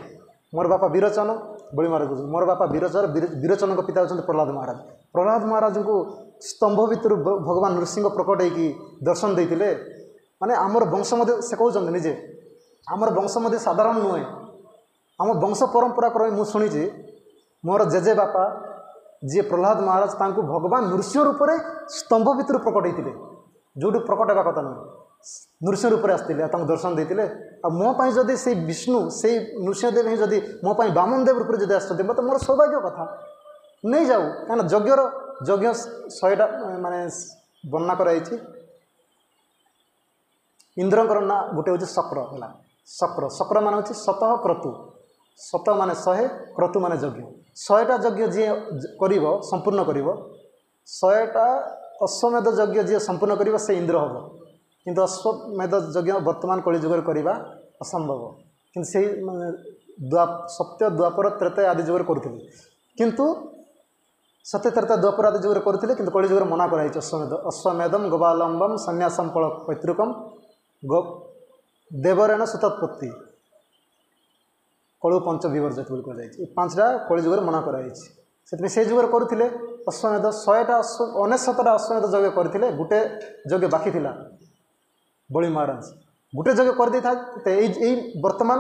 मोर बापा वीरचन बलि महाराज मोर बापा वीरचन पिता होते प्रहलाद महाराज को स्तंभ भितर भगवान नृसिंह प्रकट होगी दर्शन देते माने आमर वंश से कहते निजे आमर वंश साधारण नुहे आम वंश परंपरा क्रम मुझे शुणी मोर जेजे बापा जी प्रहलाद महाराज तांको भगवान नृसिंह रूप स्तंभ भितर प्रकट होते जो प्रकट होगा कथा नुहे नृसिंह रूप आसते दर्शन देते मोपाई जदि से विष्णु से नृसिंहदेव ही जदि मोपाई बामन देव रूप जब आसते मतलब मोर सौभाग्य कथा नहीं जाऊ कहीं यज्ञर यज्ञ 100टा माने ବର୍ଣ୍ଣନା କରାଯାଇଛି। ଇନ୍ଦ୍ରଙ୍କର ନାଁ ଗୋଟେ ହେଉଛି ଶକ୍ର ହେଲା। ଶକ୍ର ମାନେ ହେଉଛି ଶତଃ କ୍ରତୁ। ଶତ ମାନେ 100, କ୍ରତୁ ମାନେ ଯଜ୍ଞ। 100ଟା ଯଜ୍ଞ ଯିଏ କରିବ, ସମ୍ପୂର୍ଣ୍ଣ କରିବ, 100ଟା ଅଶ୍ୱମେଧ ଯଜ୍ଞ ଯିଏ ସମ୍ପୂର୍ଣ୍ଣ କରିବ ସେ ଇନ୍ଦ୍ର ହେବ। କିନ୍ତୁ ଅଶ୍ୱମେଧ ଯଜ୍ଞ ବର୍ତ୍ତମାନ କଳିଯୁଗରେ କରିବା ଅସମ୍ଭବ। କିନ୍ତୁ ସେଇ ସତ୍ୟ ଦ୍ୱାପର ତ୍ରେତୟା ଆଦି ଯୁଗରେ କରୁଥିଲେ। କିନ୍ତୁ ସତ୍ୟ ତ୍ରେତୟା ଦ୍ୱାପର ଆଦି ଯୁଗରେ କରୁଥିଲେ, କିନ୍ତୁ କଳିଯୁଗରେ ମନା କରାଯାଇଛି ଅଶ୍ୱମେଧମ୍ ଗୋବାଲମ୍ବମ୍ ସନ୍ନ୍ୟାସମ୍ ଫଳ ପୈତୃକମ୍ ଦେବରେଣ ସୁତତ୍ପତ୍ତି କଳୁ ପଞ୍ଚ ବିବର୍ଜିତ ବୋଲି କୁହାଯାଇଛି। ଏ 5ଟା କଳିଯୁଗରେ ମନା କରାଯାଇଛି। ସେଥିପାଇଁ ସେଇ ଯୁଗରେ କରୁଥିଲେ ଅଶ୍ୱମେଧ 100ଟା 99ଟା ଅଶ୍ୱମେଧ ଯଜ୍ଞ କରିଥିଲେ। ଗୋଟେ ଯଜ୍ଞ ବାକି ଥିଲା ବଳି ମହାରାଜ ଗୋଟେ ଯଜ୍ଞ କରିଦେଇଥାନ୍ତେ। ଏଇ ବର୍ତ୍ତମାନ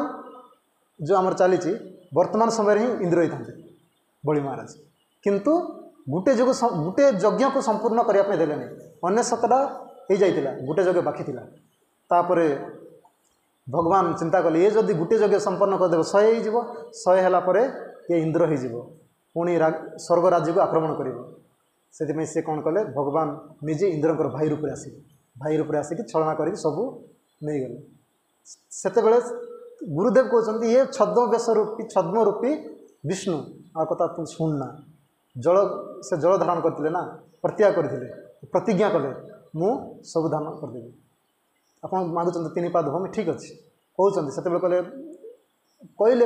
ଯେଉଁ ଆମର ଚାଲିଛି ବର୍ତ୍ତମାନ ସମୟରେ ହିଁ ଇନ୍ଦ୍ର ହେଇଥାନ୍ତେ ବଳି ମହାରାଜ। କିନ୍ତୁ ଗୋଟେ ଯଜ୍ଞକୁ ସମ୍ପୂର୍ଣ୍ଣ କରିବା ପାଇଁ ଦେଲେନି। 99ଟା ହେଇଯାଇଥିଲା, ଗୋଟେ ଯଜ୍ଞ ବାକି ଥିଲା। ତାପରେ ଭଗବାନ ଚିନ୍ତା କଲେ ଇଏ ଯଦି ଗୋଟେ ଯଜ୍ଞ ସମ୍ପନ୍ନ କରିଦେବ 100 ହେଇଯିବ। 100 ହେଲା ପରେ ଇଏ ଇନ୍ଦ୍ର ହେଇଯିବ, ପୁଣି ସ୍ୱର୍ଗ ରାଜ୍ୟକୁ ଆକ୍ରମଣ କରିବ। ସେଥିପାଇଁ ସେ କ'ଣ କଲେ, ଭଗବାନ ନିଜେ ଇନ୍ଦ୍ରଙ୍କର ଭାଇ ରୂପରେ ଆସିକି ଛଳନା କରିକି ସବୁ ନେଇଗଲେ। ସେତେବେଳେ ଗୁରୁଦେବ କହୁଛନ୍ତି ଇଏ ଛଦ୍ମ ରୂପୀ ବିଷ୍ଣୁ ଆଉ କଥା ତୁ ଶୁଣନା। ସେ ଜଳ ଧାରଣ କରିଥିଲେ ନା, ପ୍ରତିଜ୍ଞା କଲେ ମୁଁ ସବୁ ଧାରଣ କରିଦେବି। ଆପଣ ମାଗୁଛନ୍ତି 3 ପାଦ ଭୂମି, ଠିକ୍ ଅଛି କହୁଛନ୍ତି। ସେତେବେଳେ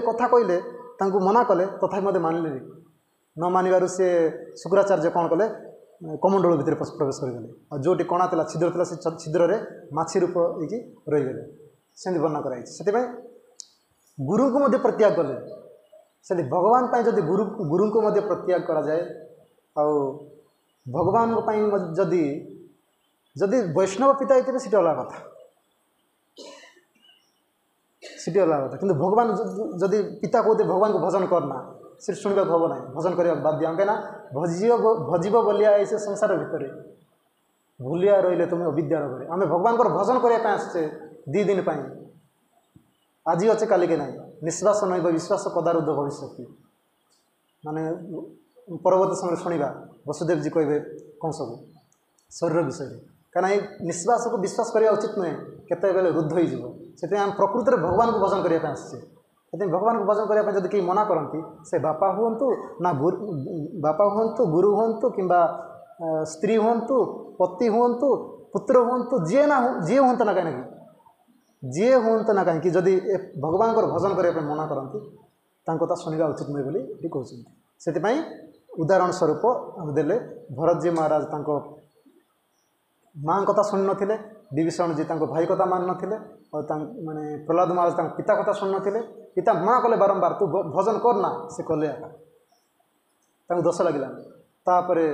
କଥା କହିଲେ ତାଙ୍କୁ ମନା କଲେ, ତଥାପି ମଧ୍ୟ ମାନିଲେନି। ନ ମାନିବାରୁ ସେ ଶୁକ୍ରାଚାର୍ଯ୍ୟ କ'ଣ କଲେ, କମଣ୍ଡଳ ଭିତରେ ପ୍ରବେଶ କରିଗଲେ। ଆଉ ଯେଉଁଠି କଣା ଥିଲା, ଛିଦ୍ର ଥିଲା, ସେ ଛିଦ୍ରରେ ମାଛି ରୂପ ହେଇକି ରହିଗଲେ। ସେମିତି ବର୍ଣ୍ଣନା କରାଯାଇଛି। ସେଥିପାଇଁ ଗୁରୁଙ୍କୁ ମଧ୍ୟ ପ୍ରତ୍ୟାଗ କଲେ। ସେଠି ଭଗବାନ ପାଇଁ ଯଦି ଗୁରୁଙ୍କୁ ମଧ୍ୟ ପ୍ରତ୍ୟାଗ କରାଯାଏ, ଆଉ ଭଗବାନଙ୍କ ପାଇଁ ଯଦି ବୈଷ୍ଣବ ପିତା ହେଇଥିବେ ସେଠି ଅଲଗା କଥା। କିନ୍ତୁ ଭଗବାନ ଯଦି ପିତା କହୁଥିବେ ଭଗବାନଙ୍କୁ ଭଜନ କରନା, ସେଠି ଶୁଣିବାକୁ ହେବ ନାହିଁ, ଭଜନ କରିବାକୁ ବାଧ୍ୟ। କାହିଁକିନା ଭଜିବ ବଲିଆ ଏ ସେ ସଂସାର ଭିତରେ, ଭୁଲିଆ ରହିଲେ ତୁମେ ଅବିଦ୍ୟା ରୋଗରେ। ଆମେ ଭଗବାନଙ୍କର ଭଜନ କରିବା ପାଇଁ ଆସିଛେ 2 ଦିନ ପାଇଁ। ଆଜି ଅଛେ କାଲିକେ ନାହିଁ। ନିଶ୍ୱାସ ନଇବ ବିଶ୍ୱାସ ପଦାରୁଦ୍ଧ ଭବିଷ୍ୟତି। ମାନେ ପରବର୍ତ୍ତୀ ସମୟରେ ଶୁଣିବା ବସୁଦେବଜୀ କହିବେ କଂସକୁ ଶରୀର ବିଷୟରେ। କାହିଁକିନା ଏଇ ନିଶ୍ୱାସକୁ ବିଶ୍ୱାସ କରିବା ଉଚିତ ନୁହେଁ, କେତେବେଳେ ରୁଦ୍ଧ ହୋଇଯିବ। ସେଥିପାଇଁ ଆମେ ପ୍ରକୃତରେ ଭଗବାନଙ୍କୁ ଭଜନ କରିବା ପାଇଁ ଆସିଛେ। ସେଥିପାଇଁ ଭଗବାନଙ୍କୁ ଭଜନ କରିବା ପାଇଁ ଯଦି କେହି ମନା କରନ୍ତି, ସେ ବାପା ହୁଅନ୍ତୁ ଗୁରୁ ହୁଅନ୍ତୁ କିମ୍ବା ସ୍ତ୍ରୀ ହୁଅନ୍ତୁ, ପତି ହୁଅନ୍ତୁ, ପୁତ୍ର ହୁଅନ୍ତୁ, ଯିଏ ହୁଅନ୍ତୁ ନା କାହିଁକି ଯଦି ଭଗବାନଙ୍କର ଭଜନ କରିବା ପାଇଁ ମନା କରନ୍ତି, ତାଙ୍କ କଥା ଶୁଣିବା ଉଚିତ ନୁହେଁ ବୋଲି ଏଠି କହୁଛନ୍ତି। ସେଥିପାଇଁ ଉଦାହରଣ ସ୍ୱରୂପ ଦେଲେ ଭରତଜୀ ମହାରାଜ ତାଙ୍କ ମାଆଙ୍କ କଥା ଶୁଣିନଥିଲେ, ବିଭୀଷଣଜୀ ତାଙ୍କ ଭାଇ କଥା ମାନିନଥିଲେ, ଆଉ ପ୍ରହ୍ଲାଦ ମହାରାଜ ତାଙ୍କ ପିତା କଥା ଶୁଣିନଥିଲେ। ପିତା ମନା କଲେ ବାରମ୍ବାର ତୁ ଭଜନ କରନା, ସେ କଲେ ତାଙ୍କୁ ଦୋଷ ଲାଗିଲାନି। ତାପରେ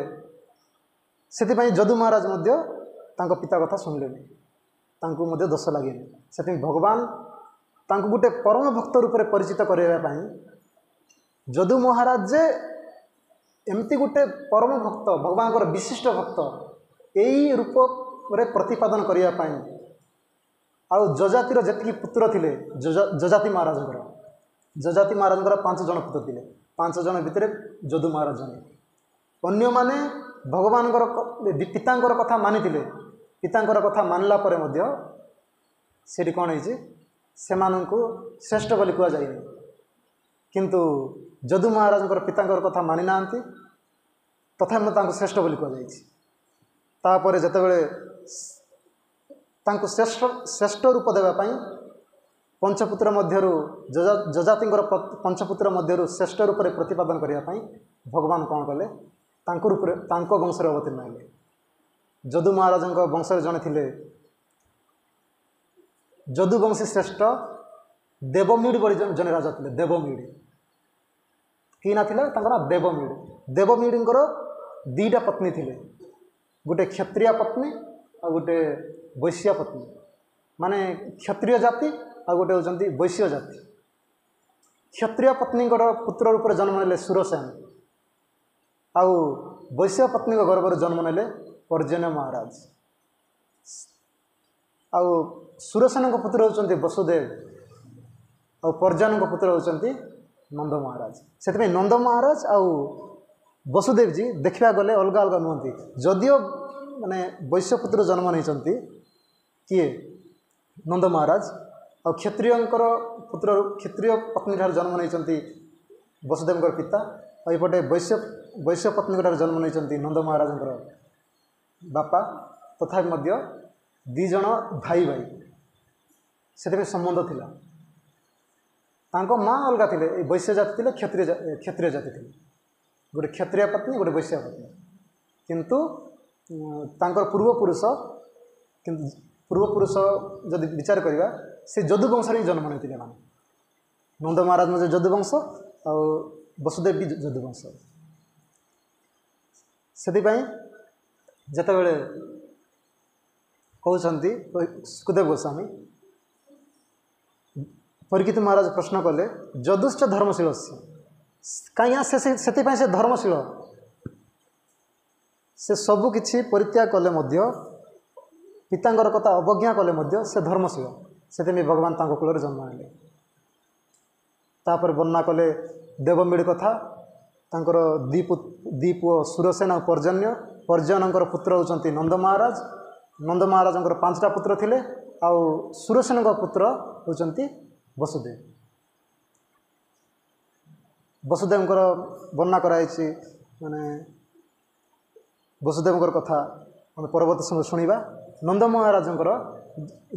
ସେଥିପାଇଁ ଯଦୁ ମହାରାଜ ମଧ୍ୟ ତାଙ୍କ ପିତା କଥା ଶୁଣିଲେନି, ତାଙ୍କୁ ମଧ୍ୟ ଦୋଷ ଲାଗେନି। ସେଥିପାଇଁ ଭଗବାନ ତାଙ୍କୁ ଗୋଟେ ପରମ ଭକ୍ତ ରୂପରେ ପରିଚିତ କରିବା ପାଇଁ ଯଦୁ ମହାରାଜ ଯେ ଏମିତି ଗୋଟେ ପରମ ଭକ୍ତ, ଭଗବାନଙ୍କର ବିଶିଷ୍ଟ ଭକ୍ତ, ଏଇ ରୂପରେ ପ୍ରତିପାଦନ କରିବା ପାଇଁ। ଆଉ ଯଜାତିର ଯେତିକି ପୁତ୍ର ଥିଲେ, ଯଜାତି ମହାରାଜଙ୍କର 5 ଜଣ ପୁତ୍ର ଥିଲେ। 5 ଜଣ ଭିତରେ ଯଦୁ ମହାରାଜ ଜଣେ। ଅନ୍ୟମାନେ ଭଗବାନଙ୍କର ପିତାଙ୍କର କଥା ମାନିଥିଲେ। ପିତାଙ୍କର କଥା ମାନିଲା ପରେ ମଧ୍ୟ ସେଠି କ'ଣ ହେଇଛି, ସେମାନଙ୍କୁ ଶ୍ରେଷ୍ଠ ବୋଲି କୁହାଯାଇନି। କିନ୍ତୁ ଯଦୁ ମହାରାଜଙ୍କର ପିତାଙ୍କର କଥା ମାନି ନାହାନ୍ତି, ତଥାପି ତାଙ୍କୁ ଶ୍ରେଷ୍ଠ ବୋଲି କୁହାଯାଇଛି। ତାପରେ ଯେତେବେଳେ ତାଙ୍କୁ ଶ୍ରେଷ୍ଠ ରୂପ ଦେବା ପାଇଁ ପଞ୍ଚପୁତ୍ର ମଧ୍ୟରୁ ଯଜାତିଙ୍କର ପଞ୍ଚପୁତ୍ର ମଧ୍ୟରୁ ଶ୍ରେଷ୍ଠ ରୂପରେ ପ୍ରତିପାଦନ କରିବା ପାଇଁ ଭଗବାନ କ'ଣ କଲେ, ତାଙ୍କ ବଂଶରେ ଅବତୀର୍ଣ୍ଣ ହେଲେ। ଯଦୁ ମହାରାଜଙ୍କ ବଂଶରେ ଜଣେ ଥିଲେ ଯଦୁବଂଶୀ ଶ୍ରେଷ୍ଠ ଦେବମିଡ଼ି ବୋଲି ଜଣେ ରାଜା ଥିଲେ। ଦେବମିଡ଼ି କି ନା ଥିଲା, ତାଙ୍କ ନାଁ ଦେବମିଡ଼ି। ଦେବମିଡ଼ିଙ୍କର 2ଟା ପତ୍ନୀ ଥିଲେ, ଗୋଟେ କ୍ଷତ୍ରିୟ ପତ୍ନୀ ଆଉ ଗୋଟେ ବୈଶ୍ୟ ପତ୍ନୀ। ମାନେ କ୍ଷତ୍ରିୟ ଜାତି ଆଉ ଗୋଟେ ହେଉଛନ୍ତି ବୈଶ୍ୟ ଜାତି। କ୍ଷତ୍ରିୟ ପତ୍ନୀଙ୍କର ପୁତ୍ର ରୂପରେ ଜନ୍ମ ନେଲେ ସୁରସେନ, ଆଉ ବୈଶ୍ୟ ପତ୍ନୀଙ୍କ ଗର୍ଭରୁ ଜନ୍ମ ନେଲେ ପର୍ଜନ୍ୟ ମହାରାଜ। ଆଉ ସୁରସେନଙ୍କ ପୁତ୍ର ହେଉଛନ୍ତି ବସୁଦେବ, ଆଉ ପର୍ଜନ୍ୟଙ୍କ ପୁତ୍ର ହେଉଛନ୍ତି ନନ୍ଦ ମହାରାଜ। ସେଥିପାଇଁ ନନ୍ଦ ମହାରାଜ ଆଉ ବସୁଦେବଜୀ ଦେଖିବାକୁ ଗଲେ ଅଲଗା ଅଲଗା ନୁହନ୍ତି। ଯଦିଓ माने वैश्यपुत्र जन्म नहीं किए नंद महाराज और क्षत्रियंकर पुत्र क्षत्रिय पत्नी ठार जन्म नहीं वसुदेव पिता और ये वैश्य पत्नी ठार जन्म नहीं नंद महाराज बापा तथा दी जन भाई भाई से संबंध थिला तांको माँ अलग थे वैश्य जाति थे क्षत्रिय जाति थे गोटे क्षत्रिय पत्नी गोटे वैश्य पत्नी किंतु तांकर पूर्वपुरुष जदि विचार करवा से जदुवंश ही जन्म नहीं माने नंद महाराज मध्य जदुवंश और वसुदेव भी जदुवंश से जितेबाला कहते सुखदेव गोस्वामी परीक्षित महाराज प्रश्न कले जदुश्च धर्मशील कहीं से धर्मशील से सबू किछि परित्याग कले मध्य पितांगर कथा अवज्ञा कले मध्य से धर्मशील से भगवान तांको कूल जन्म नेले तापर वर्णना कले देवमिड़ कथा तांकर दी पुओ सुरसेन और पर्जन्यर पुत्र होचंती नंद महाराज 5टा पुत्र थिले आउ सुरसेन पुत्र होचंती वसुदेव वर्णना कराई माने वसुदेव कथा हम परवर्त समय शुणा नंद महाराज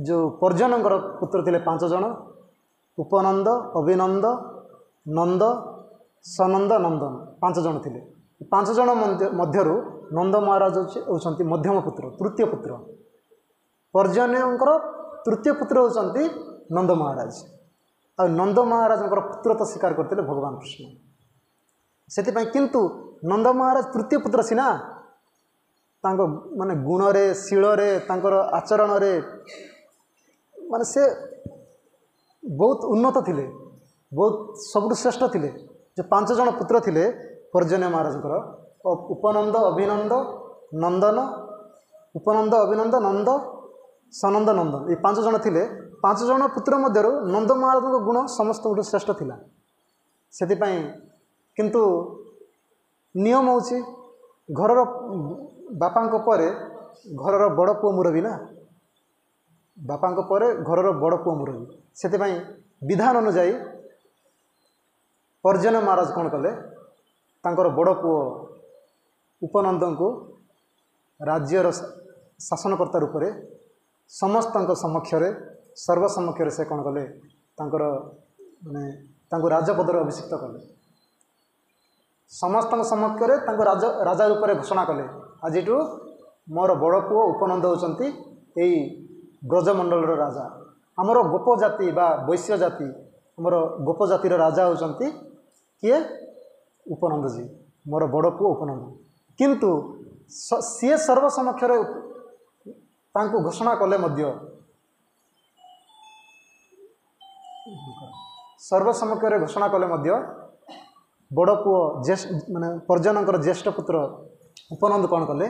जो पर्जन्यर पुत्र थे 5 जन उपनंद अभिनंद नंद सनंद नंदन 5 जन थे 5 जन मध्यरु नंद महाराज होचंती मध्यम पुत्र तृतीय पुत्र पर्जन्यर तृतीय पुत्र होचंती नंद महाराज और नंद महाराज पुत्र तो स्वीकार करते भगवान कृष्ण से किंतु नंद महाराज तृतीय पुत्र सीना माने गुण रे शील रे तांकर आचरण रे माने से बहुत उन्नत थिले बहुत सबुठ श्रेष्ठ थिले जो 5 जन पुत्र थिले पर्जन्य महाराज उपनंद अभिनंद नंदन उपनंद अभिनंद नंद सनंद नंदन ये 5 जन थिले 5 जन पुत्र मध्यरु नंद महाराज गुण समस्त श्रेष्ठ थिला से किंतु नियम होची घरर बापांको परे घरर बड़ पुओ मुरबी ना बापांको परे घरर बड़ पुओ मुरबी से विधान अनुजाई पर्जन्य महाराज कौन कले तांकर बड़ पुओ उपनंद को राज्यर शासनकर्ता रूप से समस्त समक्ष सर्वसमक्ष से कौन कले तांकर माने राजपदर अभिषिक्त कले समस्त समक्ष राजा रूप से घोषणा कले आज मोर बड़ पुओ उपनंद होचंती एई ब्रजमंडल राजा आमर गोप जाति बा वैश्य जाति आमर गोप जातिर राजा होचंती किए उपनंद जी मोर बड़ पुओ उपनंद किंतु सी सर्वसमक्ष तांको घोषणा कले मध्य सर्वसमक्ष घोषणा कले मध्य बड़ पुओ ज्येष्ठ माने पर्जन्यर ज्येष्ठ पुत्र उपनंद कौन कले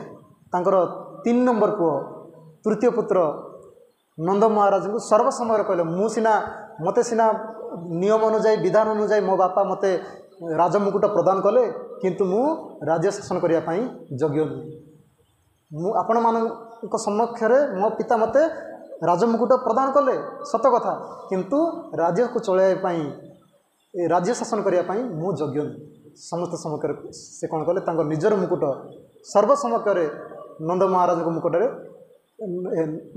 तांकर 3 नंबर पुओ तृतीय पुत्र नंद महाराज को सर्वसमय कहले मु सिना मते सिना नियम अनुजाई विधान अनुजाई मो बापा मते राजमुकुट प्रदान कले किंतु मु राज्य शासन करिया पई योग्य मु आपण मानक समक्ष मो पिता मते राजमुकुट प्रदान कले सत कथा किंतु राज्य को चलाइया पई राज्य शासन करिया पई मु योग्य समस्त समक्ष से कौन कले तांकर निजर मुकुट सर्वसमक्ष नंद महाराज को मुकुट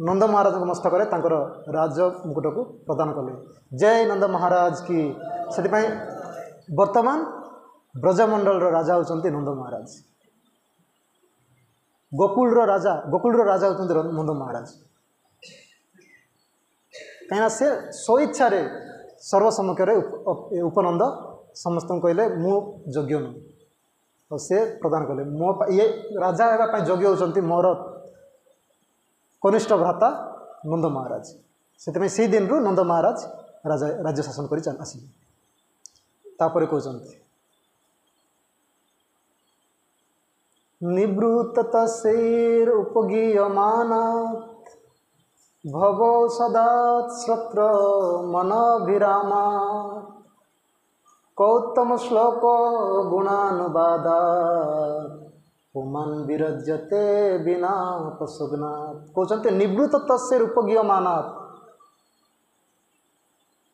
नंद महाराज को मस्तक तांकर राज मुकुट को प्रदान कले जय नंद महाराज की से वर्तमान ब्रजमंडल राजा होचंती नंद महाराज गोकुल राजा होचंती नंद महाराज कहीं से स्वेच्छा सर्वसमक्ष उपनंद समस्त कहले मु योग्य नु और से प्रदान कले मो ये राजा होगा योग्य होचंती मोर कनिष्ठ भ्राता नंद महाराज से दिन रु नंद महाराज राजा राज्य शासन कर आसिले तापर कहते निवृत्त तस्यैर उपगीयमान भवो सदात् श्रोत्र मनोभिरामा कौत्तम श्लोक गुणानुवादा पुमान विरज्यते बिना पशुघ्नात् कहते निवृत्त तस्य रूपगीयमानात्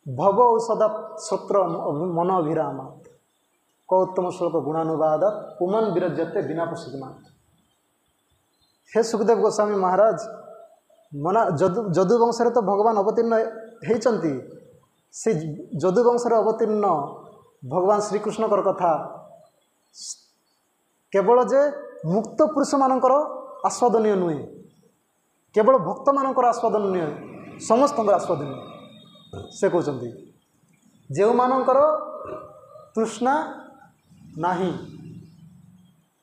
भव औषधात् श्रोत्र मन अभिरामात् कौत्तम श्लोक गुणानुवादात् पुमान विरज्यते बिना पशुघ्नात्। हे सुखदेव गोस्वामी महाराज मना जदुवंश तो भगवान अवतीर्ण होती से जदुवंश अवतीर्ण भगवान श्रीकृष्ण कथा केवल जे मुक्त पुरुष मानकर आस्वादनीय नुहे, केवल भक्त मानकर आस्वादनीय समस्त आस्वादनीय। से कहते जो मानकर तृष्णा नाही,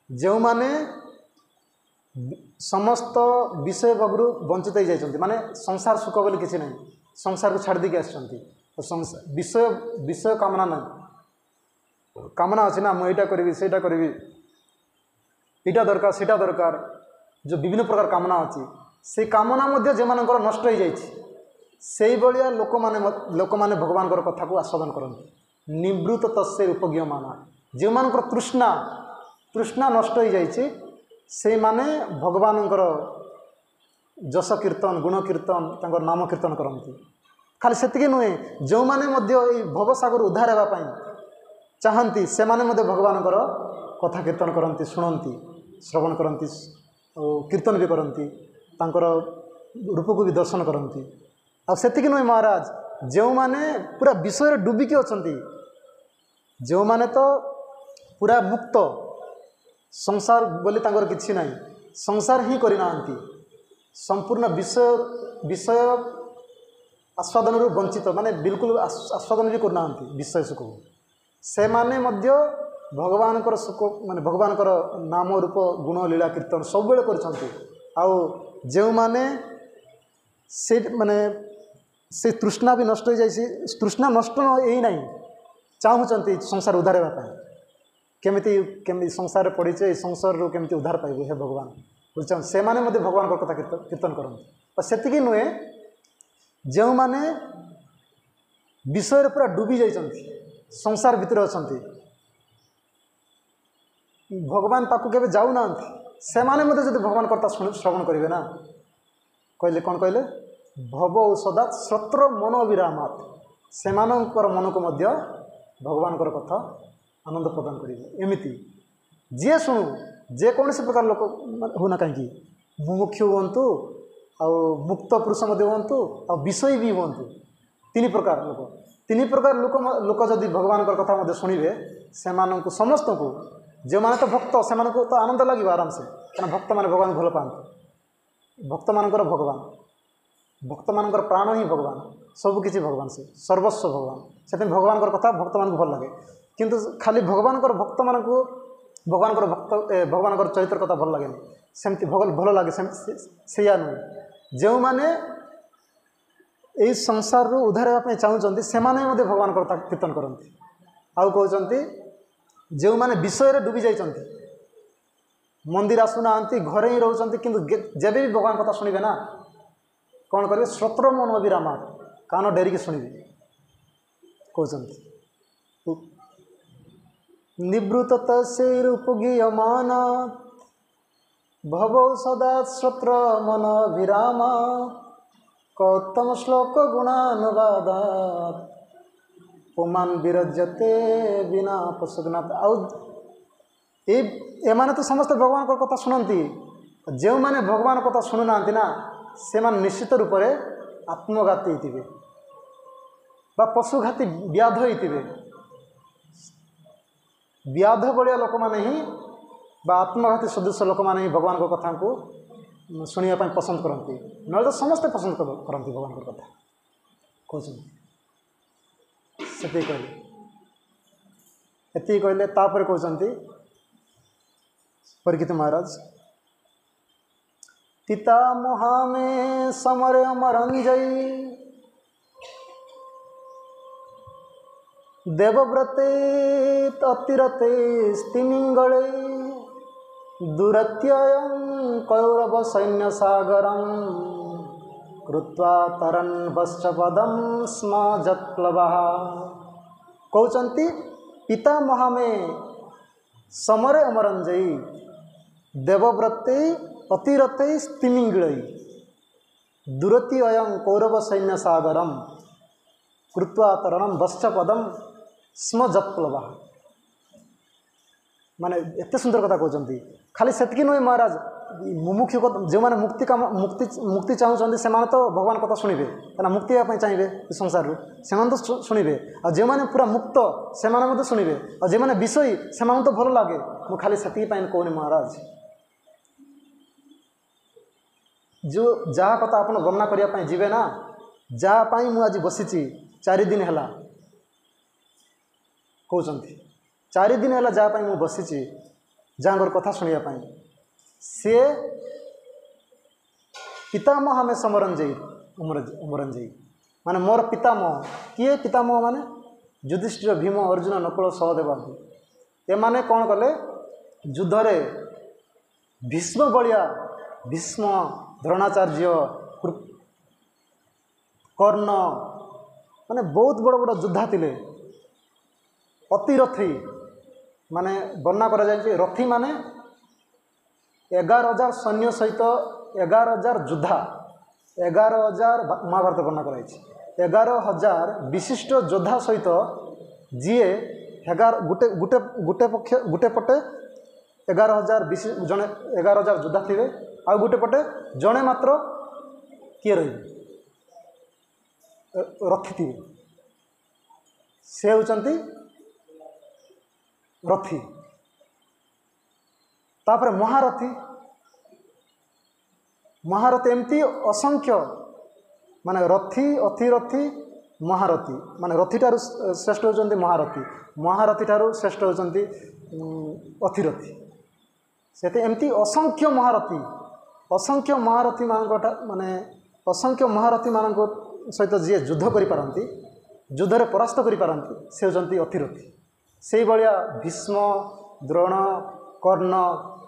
जो माने समस्त विषय भोगरू वंचित हो जाती माने संसार सुख बोली किसी नहीं, संसार को छाड़ देके आसछंती तो विषय विषय कामना ना, कामना अच्छे ना मुझे करी सेटा करी इटा दरकार सेटा दरकार जो विभिन्न प्रकार कामना अच्छी से कामना मध्य जो मानकर नष्ट हो जाइए लोक माने भगवान कथा को आस्वादन करते। निवृत्त तस्य रूपगीयमाना जो मानकर तृष्णा तृष्णा नष्ट हो जाइए से माने भगवान जस कीर्तन गुण कीर्तन तंकर नाम कीर्तन करती। खाली सेतिकी नुहे जो माने मध्य भवसागर उद्धार होगापाई चाहती से माने मध्य भगवान कथा कीर्तन करती, शुणती, श्रवण करती, कीर्तन भी करती, तांकर रूप को भी दर्शन करती। आ सेतिकी नुहे महाराज जो माने पूरा विषय डुबिकी अछंती, जो माने तो पूरा मुक्त संसार बोली तांकर किछि नाही, संसार ही करि नांती, संपूर्ण विषय विषय आस्वादन वंचित माने बिल्कुल आस्वादन भी करना विषय सुख से माने मध्य भगवान सुख माने भगवान नाम रूप गुण लीला कीर्तन सब बेले करछंती। आउ जो माने से माने से तृष्णा भी नष्ट हो जाइए, तृष्णा नष्ट यही नहीं चाहूँगी संसार उद्धार होगापाई केमिति केमिति संसार पड़े संसार रू केमिति उद्धार पाइबे हे भगवान बुझे से माने मध्य भगवान कथा कीर्तन करते। सेतिकी नुहे जो माने विषय पूरा डूबी जाइछंती संसार भितर अछंती भगवान पाकु केबे जाऊ नांती से माने मध्य जदि भगवान कथा श्रवण करेंगे ना कहले कौन कहले भव औषधात् श्रोत्र मन अभिरामात् से मानकर मन को मध्य भगवान कथा आनंद प्रदान करेंगे। एमती जी शुणु जेकोसी प्रकार लोक होना कहीं मुमुक्षु हूँ आ मुक्त पुरुष हूँ आ विषय भी हूँ तीन प्रकार लोक लोक जदि भगवान कथा मध्य शुणे से समस्त को जो माने तो भक्त से तो आनंद लगे आराम से क्या भक्त माने भगवान भल पाते भक्त मानकर भगवान भक्त मानकर प्राण ही भगवान सबकिछि भगवान से सर्वस्व भगवान से भगवान कथा भक्त मान भल लगे किंतु खाली भगवान भक्त मान भगवान भक्त भगवान चरित्र कथा भल लगे सेमती भल लगे से नुहे जो माने यही संसार रू उद्धार होगा चाहूँगी से भगवान कथा कीर्तन करती। आउ कहते जो माने विषय डूबी जाइछंती मंदिर आसुना घरे ही रोचंती किंतु जेबे भी भगवान कथा शुणिबे ना कौन करेंगे श्रोत्र मन अभिरामा कान डेरिकी शुणिबे कहते निवृत्त तस्य रूपगीयमाना भवौ सदा श्रोत्र मन अभिरामा कौत्तम श्लोक गुणानुवादात् पुमान विरज्यते बिना पशुघ्नात्। आउ एमाने तो समस्त भगवान को कथा शुणती जो माने भगवान कथा शुणुना ना से माने निश्चित रूप से आत्मघाती होते बा पशुघाती व्याध होते व्याध भाया लोक मैंने ही बा आत्मघाती सदृश लोक मैंने ही भगवान को कथा को शुणा पसंद करती ना तो समस्ते पसंद करती भगवान को कथा कहते कहले कहले तापर कहते परीक्षित महाराज पिता महामे समर अमरंजय देवव्रते अतिरते स्तिमिंगले दुरत्ययं कौरव सैन्य सागरं कृत्वा तरन् वश्चपदं स्म जत्प्लवः। कहते पिता महामे समरे अमरंजयी देवव्रते अतिरते स्तिमिंगिलई दुरति अयं कौरव सैन्य सागरम कृत्वा तरणम वश्चपदम स्म जत्प्लवा। माने एते सुंदर कथा कहते खाली सेतकी नुहे महाराज मुमुक्षु जो मैंने मुक्ति काम मुक्ति चाहते से तो भगवान कथा शुणे क्या मुक्ति चाहिए संसार से तो शुणे और जो मैंने पूरा मुक्त से शुणे और जो मैंने विषयी से तो भल लगे मुझे खाली से कहूनी महाराज जो जहाँ कथा आप वर्णना करने जीवे ना जहाँपाई मुझे आज बसी 4 दिन है कहते 4 दिन है जहाँपाई मुझे बसी जहाँ कथा शुणापी सी पितामह में समरंजयी उमरंजयी माने मोर पितामह किए पितामह माने युधिष्ठिर भीम अर्जुन नकुल सहदेव ये माने कौन कले युद्धरे भीष्म बलिया भीष्म द्रोणाचार्य कर्ण माने बहुत बड़ बड़ योद्धा थिले। अतिरथी माने वर्णना करा जाय रथी माने 11,000 सैन्य सहित 11,000 योद्धा 11,000 महाभारत वर्णना कराई 11,000 विशिष्ट योद्धा सहित जीए 11 पटे 11,000 जड़े 11,000 योद्धा थे आ गोटे पटे जड़े मात्र किए रही रथी थे से होचंती रथी तापर महारथी महारथी एमती असंख्य माने रथी अतिरथी महारथी माने रथी ठारू श्रेष्ठ होचंती महारथी महारथी ठारू श्रेष्ठ होचंती अतिरथी से एमती असंख्य महारथी माने असंख्य महारथी मान सहित जी युद्ध करि युद्ध रे परास्त करि से होचंती अतिरथी से भाया भीष्म द्रोण कर्ण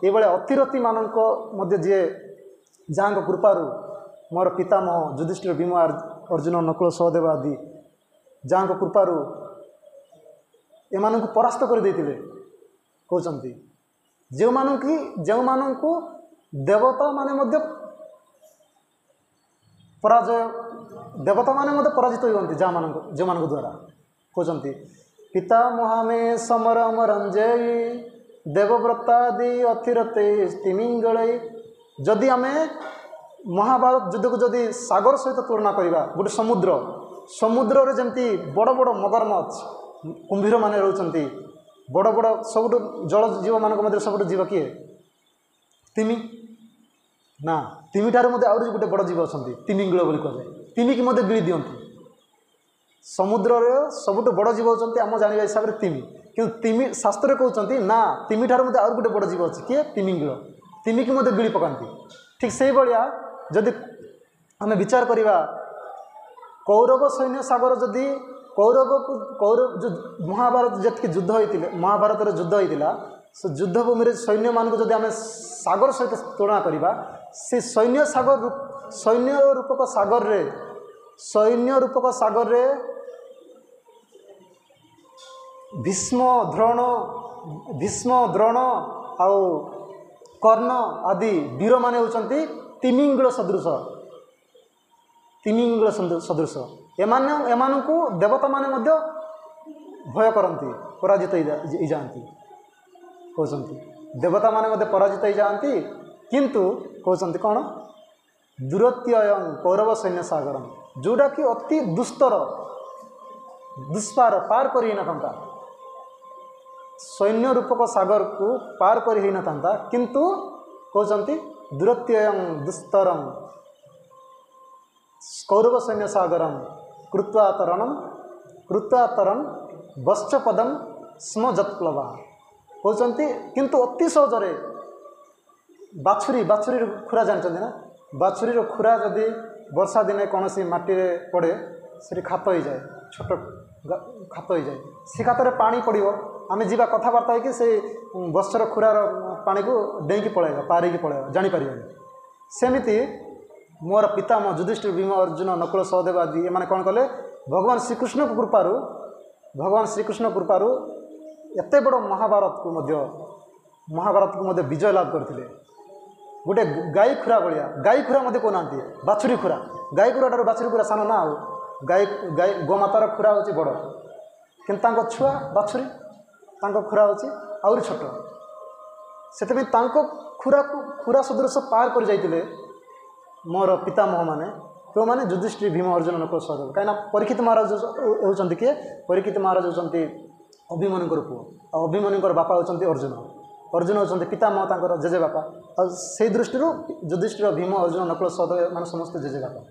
ये भाया अतिरथी मानक मध्य जी जहाँ कृपारू मोर पितामह युधिष्ठिर भीम अर्जुन नकुल सहदेव आदि जहाँ कृपारू एमान परास्त कर देते कहते जो मानू देवता माने मध्य पराजय देवता माने मध्य पराजित होती जो मान द्वारा कहते पितामह में समर अमरंजयी देवव्रतादि अतिरते तिमिंगलई। जदि आम महाभारत युद्ध को जदि सागर सहित तुलना करवा गोटे समुद्र रे जमती बड़ बड़ मगरमच्छ कुंभीर माने रहउचंती बड़ बड़ सब जल जीव मान मध्य सब जीव किए तिमी ना तिमी ठार मध्य आउरी गोटे बड़ जीव अच्छा तिमिंगल बोली कहे तिमी की मध्य गिली दियंती समुद्र रे सबुठ बड़ जीव होचंती आम जानिबा हिसाब रे तिमी कि तिमी शास्त्र कहउचंती ना तिमी ठार मध्य आउरी गोटे बड़ जीव अछि किए तिमिंगल तिमी की मध्य गिली पकांती। ठीक से भाया जदि आम विचार करवा कौरव सैन्य सागर जदि कौरव जो महाभारत जी युद्ध होते महाभारत युद्ध होता से युद्ध भूमि सैन्य मान को जदि आम सागर सहित तुलना करवा से सैन्य रूपक सागर रे भीष्म द्रोण आउ कर्ण आदि वीर माने होचंती तिमिंगल सदृश एमानू देवता माने मध्य भय करती पराजित हो जाती कहते देवता माने मध्य पराजित हो जाती किंतु कहते कौन दुरत्ययं कौरव सैन्य सागरम जोटा कि अति दुष्पार पार कर था सैन्य रूपक सागर को पार कर था किंतु कहते दुरत्ययं दुस्तरम कौरव सैन्य सागरम कृत्वा तरन वश्चपदम स्म जत्प्लवा कहते किंतु अति सहजरे बाछुरी खुरा जानते ना बाछुरी खुरा जदि वर्षा दिने कौन सी माटी रे पड़े से खात हो जाए छोट खात हो जाए से खातर पानी पड़ो आम जा कथबार्ता है कि से बस्तर खुरार पानी को डेंकी पलैया पारिकी पलैया जापर सेमती मोर पितामह युधिष्ठिर भीम अर्जुन नकुल सहदेव आदि ये कौन कले भगवान श्रीकृष्ण कृपारू एत बड़ महाभारत को मध्य महाभारत को विजय लाभ करते गोटे गाई खुरा भाया गाई खुरा कहना बाछुरी खुरा गाई खुरा बाछुरी खुरा सान ना गाई गाई गोमातार खुरा हूँ बड़ कि छुआ बाछुरी खुरा हूँ आहरी छोट से खुरा खुरा सदृश पार कर जाइए मोर पितामह मैंने क्यों मैंने युधिष्ठिर भीम अर्जुन नकुल सहदेव कहीं परीक्षित महाराज होती किए परीक्षित महाराज होती अभिमन्युर पुओ अभिमन्युर बापा होती अर्जुन अर्जुन होती पितामह जेजे बापा और से दृष्टि युधिष्ठिर भीम अर्जुन नकुल सहदेव मैंने समस्ते जेजे बापा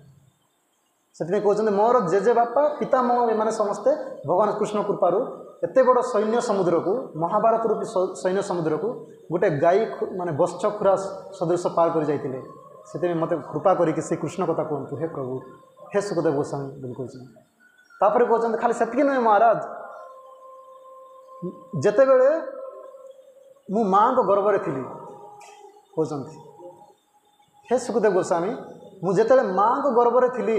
से कहते मोर जेजे बापा पितामह मैंने समस्ते भगवान कृष्ण कृपारू एत बड़ सैन्य समुद्र को महाभारत रूपी सैन्य समुद्र को गोटे गाई माने बश्च खुरा सदृश पार कर जाइए से मत कृपा करके से कृष्ण कथा कहतु हे प्रभु हे सुखदेव गोस्वामी बोली कहते खाली से नुहे महाराज जितेबले मु माँ को गर्भरे थी कहते हे सुखदेव गोस्वामी मुझे माँ को गर्भरे थी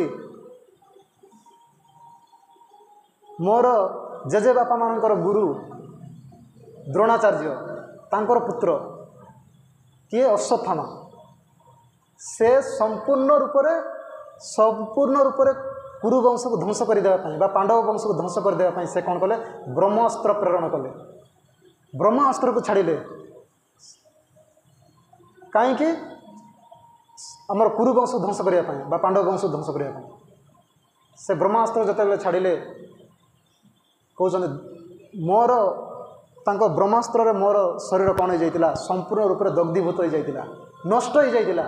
मोर जेजे बापा मानकर गुरु द्रोणाचार्य तांकर पुत्र किए अश्वत्थामा से संपूर्ण रूप से कुरुवंश को ध्वंस करदेवाई पांडव वंश को ध्वंस करदेवाई से कौन कले ब्रह्मास्त्र प्रेरण कले ब्रह्मास्त्र को छाड़िले कहीं आमर कुरुवंश को ध्वंस करने पांडव वंश को ध्वंस करने से ब्रह्मास्त्र जिते छाड़िले कहते मोर तांको ब्रह्मास्त्र मोर शरीर कौन हो जाता संपूर्ण रूप से दग्धीभूत हो जाता नष्ट हो जाता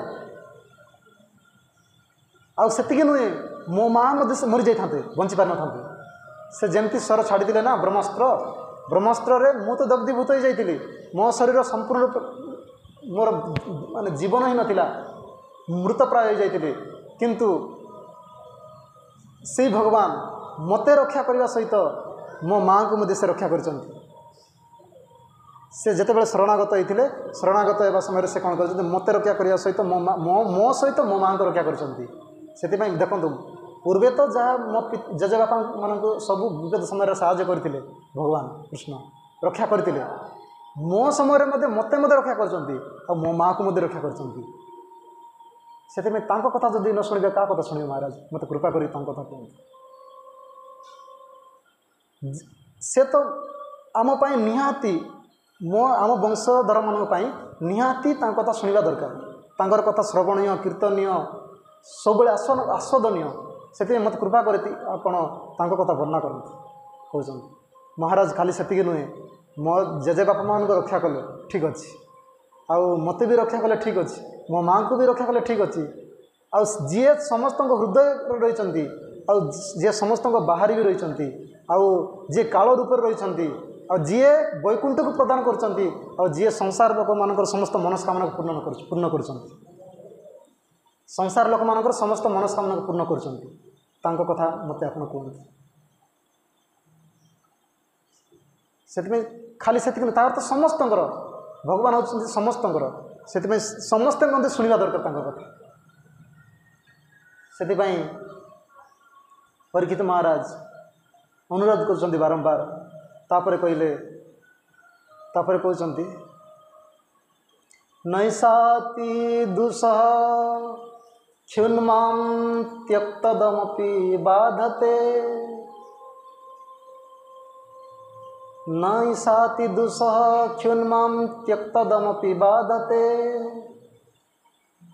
आती नुहे मो माँ मरी जाते बंची पार न से जमती स्वर छाड़ी ना ब्रह्मास्त्र मु तो दग्धीभूत हो जाती मो शरीर संपूर्ण रूप मोर माने जीवन ही नाला मृत प्राय हो जाती किंतु से भगवान मते रक्षा करने सहित मो माँ को मुझे से रक्षा कर जिते शरणागत होते शरणागत होगा समय से कौन कर मत रक्षा करने सहित मो सहित मो माँ को रक्षा कर देखो पूर्वे तो जहाँ मो जेजे बापा मान सब विपद समय साहाय्य करते भगवान कृष्ण रक्षा करते मो समय मत रक्षा कर मो माँ को रक्षा कर कथा जब न शुणे क्या कथा शुणे महाराज मत कृपा कर कथा कहते से तो आमपाई निहाती मो आम वंशधर मानी निहाती कथा शुणा दरकार तांकर कथा श्रवणीय कीर्तनीय सब आस्वादनीय से मत कृपा कर कथा वर्णना करते कहते महाराज खाली से नुहे मो जेजे बापा मान को रक्षा कले ठीक अच्छे आउ मत भी रक्षा कले ठीक अच्छे मो माँ को भी रक्षा कले ठीक अच्छे आ जी समस्त हृदय रही जी समस्त बाहर भी रही जी काल रूप रही जी वैकुंठ को प्रदान कर संसार लोक मान समस्त मनस्कामना पूर्ण कर संसार लोक मान समस्त मनस्कामना पूर्ण कर कथा मत आप कहते से खाली से तो समस्त भगवान होती समस्त से समस्ते शुणा दरकार कथा से परीक्षित महाराज अनुरोध कर बारंबार तापर कहले कहते नैषाति दुसह क्षुन्मां त्यक्तदमपि बाधते नैषाति दुसह क्षुन्मां त्यक्तदमपि बाधते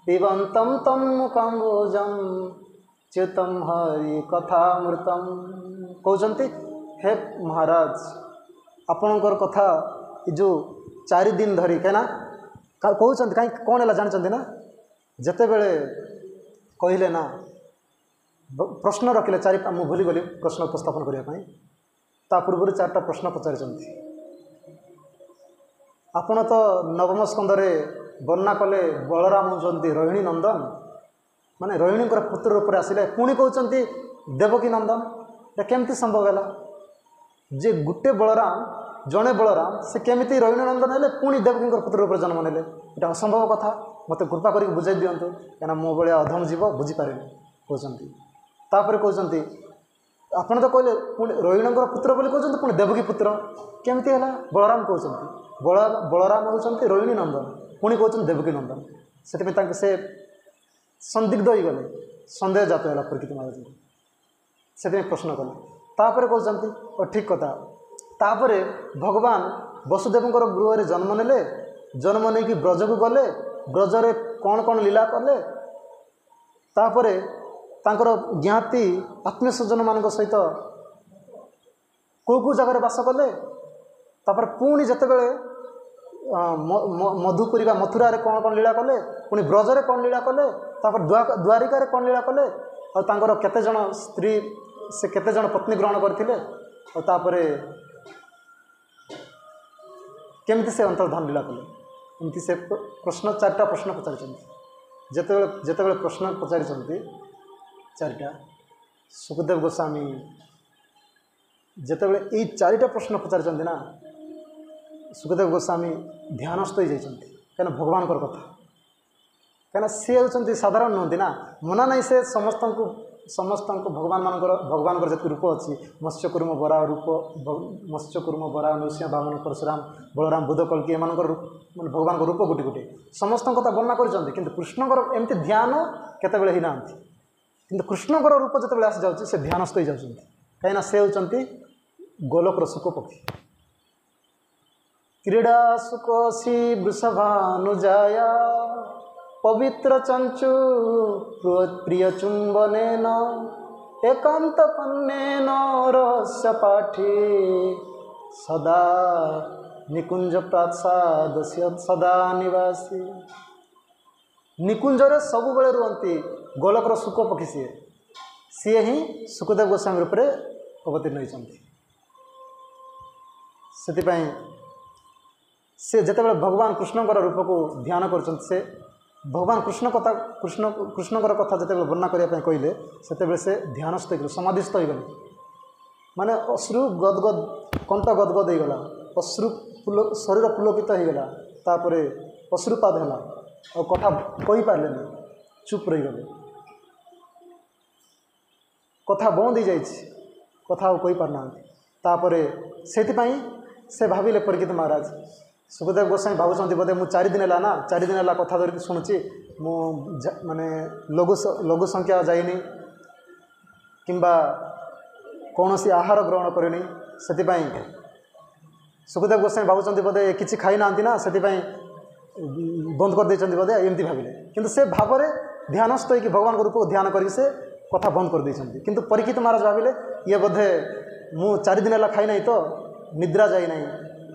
पिबन्तं तं मुकाम्बोजं च्युतं हरि कथामृतम कहते हे महाराज आपणकर कथा जो 4 दिन धरी कहीं कहते कहीं कौन है जानते ना जिते बड़े कहले ना प्रश्न रखिले 4 मुझे भूलीगली प्रश्न उपस्थापन करने ता पूर्व 4टा प्रश्न पचारि आपण तो नवम स्कंदरे वर्णना कले बलराम होती रोहिणी नंदन माने रोहिणी पुत्र रूप से आसिले पुणी कहते देवकी नंदन ये केमती संभव है जे गुटे बलराम जड़े बलराम से केमी रोहिणी नंदन है पुणी देवकी पुत्र रूप जन्म नेले ये असंभव कथा मत कृपा कर बुझाई दिंतु क्या मो भाया अधम जीव बुझीपारे कहते कहते ଆପଣ ତ କହିଲେ ପୁଣି ରୋହିଣୀଙ୍କର ପୁତ୍ର ବୋଲି କହୁଛନ୍ତି, ପୁଣି ଦେବକୀ ପୁତ୍ର କେମିତି ହେଲା? ବଳରାମ କହୁଛନ୍ତି, ବଳରାମ ହେଉଛନ୍ତି ରୋହିଣୀ ନନ୍ଦନ, ପୁଣି କହୁଛନ୍ତି ଦେବକୀ ନନ୍ଦନ। ସେଥିପାଇଁ ତାଙ୍କୁ ସେ ସନ୍ଦିଗ୍ଧ ହୋଇଗଲେ, ସନ୍ଦେହ ଜାତ ହେଲା ପରୀକ୍ଷିତ ମହାରାଜଙ୍କୁ। ସେଥିପାଇଁ ପ୍ରଶ୍ନ କଲେ। ତାପରେ କହୁଛନ୍ତି ଠିକ୍ କଥା। ତାପରେ ଭଗବାନ ବସୁଦେବଙ୍କର ଗୃହରେ ଜନ୍ମ ନେଲେ, ଜନ୍ମ ନେଇକି ବ୍ରଜକୁ ଗଲେ, ବ୍ରଜରେ କ'ଣ କ'ଣ ଲୀଳା କଲେ, ତାପରେ ତାଙ୍କର ଜ୍ଞାତି ଆତ୍ମୀୟ ସ୍ୱଜନମାନଙ୍କ ସହିତ କେଉଁ ଜାଗାରେ ବାସ କଲେ, ତାପରେ ପୁଣି ଯେତେବେଳେ ମଧୁପୁରୀ ବା ମଥୁରାରେ କ'ଣ କ'ଣ ଲୀଳା କଲେ, ପୁଣି ବ୍ରଜରେ କ'ଣ ଲୀଳା କଲେ, ତାପରେ ଦ୍ୱାରିକାରେ କ'ଣ ଲୀଳା କଲେ, ଆଉ ତାଙ୍କର କେତେଜଣ ସ୍ତ୍ରୀ, ସେ କେତେଜଣ ପତ୍ନୀ ଗ୍ରହଣ କରିଥିଲେ, ଆଉ ତାପରେ କେମିତି ସେ ଅନ୍ତର୍ଧାନ ଲୀଳା କଲେ, ଏମିତି ସେ ପ୍ରଶ୍ନ 4ଟା ପ୍ରଶ୍ନ ପଚାରିଛନ୍ତି। ଯେତେବେଳେ ପ୍ରଶ୍ନ ପଚାରିଛନ୍ତି 4ଟା, ସୁଖଦେବ ଗୋସ୍ୱାମୀ ଯେତେବେଳେ ଏଇ 4ଟା ପ୍ରଶ୍ନ ପଚାରିଛନ୍ତି ନା, ସୁଖଦେବ ଗୋସ୍ୱାମୀ ଧ୍ୟାନସ୍ଥ ହୋଇଯାଇଛନ୍ତି। କାହିଁକିନା ଭଗବାନଙ୍କର କଥା, କାହିଁକିନା ସେ ହେଉଛନ୍ତି ସାଧାରଣ ନୁହନ୍ତି ନା, ମନା ନାହିଁ ସେ ସମସ୍ତଙ୍କୁ ଭଗବାନଙ୍କର ଯେତିକି ରୂପ ଅଛି, ମତ୍ସ୍ୟକୁର୍ମ ବରାହ ରୂପ, ମତ୍ସ୍ୟକୁର୍ମ ବରାହ ନୃସିଂହ ବାମନ ପରଶୁରାମ ବଳରାମ ବୁଧ କଳ୍କି, ଏମାନଙ୍କର ମାନେ ଭଗବାନଙ୍କ ରୂପ ଗୋଟି ଗୋଟି ସମସ୍ତଙ୍କ କଥା ବର୍ଣ୍ଣନା କରିଛନ୍ତି। କିନ୍ତୁ କୃଷ୍ଣଙ୍କର ଏମିତି ଧ୍ୟାନ କେତେବେଳେ ହେଇନାହାନ୍ତି। କିନ୍ତୁ କୃଷ୍ଣଙ୍କର ରୂପ ଯେତେବେଳେ ଆସିଯାଉଛି ସେ ଧ୍ୟାନସ୍ଥ ହୋଇଯାଉଛନ୍ତି, କାହିଁକିନା ସେ ହେଉଛନ୍ତି ଗୋଲକର ଶୁକ ପକ୍ଷୀ। କ୍ରୀଡ଼ା ସୁକୋଷୀ ବୃଷଭାନୁଜାୟା ପବିତ୍ର ଚଞ୍ଚୁ ପ୍ରିୟ ଚୁମ୍ବନେନ ଏକାନ୍ତ ପନ୍ନେନ ରହସ୍ୟ ପାଠି ସଦା ନିକୁଞ୍ଜ ପ୍ରାସାଦସ୍ୟ ସଦା ନିବାସୀ। ନିକୁଞ୍ଜରେ ସବୁବେଳେ ରୁହନ୍ତି ଗୋଲକର ଶୁକ ପକ୍ଷୀ, ସିଏ ହିଁ ସୁଖଦେବ ଗୋସ୍ୱାମୀ ରୂପରେ ଅବତୀର୍ଣ୍ଣ ହୋଇଛନ୍ତି। ସେଥିପାଇଁ ସେ ଯେତେବେଳେ ଭଗବାନ କୃଷ୍ଣଙ୍କର ରୂପକୁ ଧ୍ୟାନ କରୁଛନ୍ତି, ସେ ଭଗବାନ କୃଷ୍ଣଙ୍କର କଥା ଯେତେବେଳେ ବର୍ଣ୍ଣନା କରିବା ପାଇଁ କହିଲେ, ସେତେବେଳେ ସେ ଧ୍ୟାନସ୍ଥ ହୋଇଗଲେ, ସମାଧିସ୍ଥ ହୋଇଗଲେ। ମାନେ ଅଶ୍ରୁ ଗଦଗଦ, କଣ୍ଠ ଗଦଗଦ ହୋଇଗଲା, ଶରୀର ପୁଲକିତ ହୋଇଗଲା, ତାପରେ ଅଶ୍ରୁପାତ ହେଲା, ଆଉ କଥା କହିପାରିଲେନି, ଚୁପ୍ ରହିଗଲେ। କଥା ବନ୍ଦ ହୋଇଯାଇଛି, କଥା ଆଉ କହିପାରୁନାହାନ୍ତି। ତାପରେ ସେଥିପାଇଁ ସେ ଭାବିଲେ, ପରୀକ୍ଷିତ ମହାରାଜ, ସୁଖଦେବ ଗୋସ୍ୱାମୀ ଭାବୁଛନ୍ତି ବୋଧେ ମୁଁ 4 ଦିନ ହେଲା ନା, 4 ଦିନ ହେଲା କଥା ଧରିକି ଶୁଣୁଛି, ମୁଁ ମାନେ ଲଘୁ ସଂଖ୍ୟା ଯାଇନି କିମ୍ବା କୌଣସି ଆହାର ଗ୍ରହଣ କରିନି, ସେଥିପାଇଁ ସୁଖଦେବ ଗୋସ୍ୱାମୀ ଭାବୁଛନ୍ତି ବୋଧେ କିଛି ଖାଇନାହାନ୍ତି ନା, ସେଥିପାଇଁ ବନ୍ଦ କରିଦେଇଛନ୍ତି ବୋଧେ, ଏମିତି ଭାବିଲେ। କିନ୍ତୁ ସେ ଭାବରେ ଧ୍ୟାନସ୍ଥ ହୋଇକି ଭଗବାନଙ୍କ ରୂପକୁ ଧ୍ୟାନ କରିକି ସେ କଥା ବନ୍ଦ କରିଦେଇଛନ୍ତି। କିନ୍ତୁ ପରୀକ୍ଷିତ ମହାରାଜ ଭାବିଲେ, ଇଏ ବୋଧେ ମୁଁ 4 ଦିନ ହେଲା ଖାଇନାହିଁ, ତ ନିଦ୍ରା ଯାଇନାହିଁ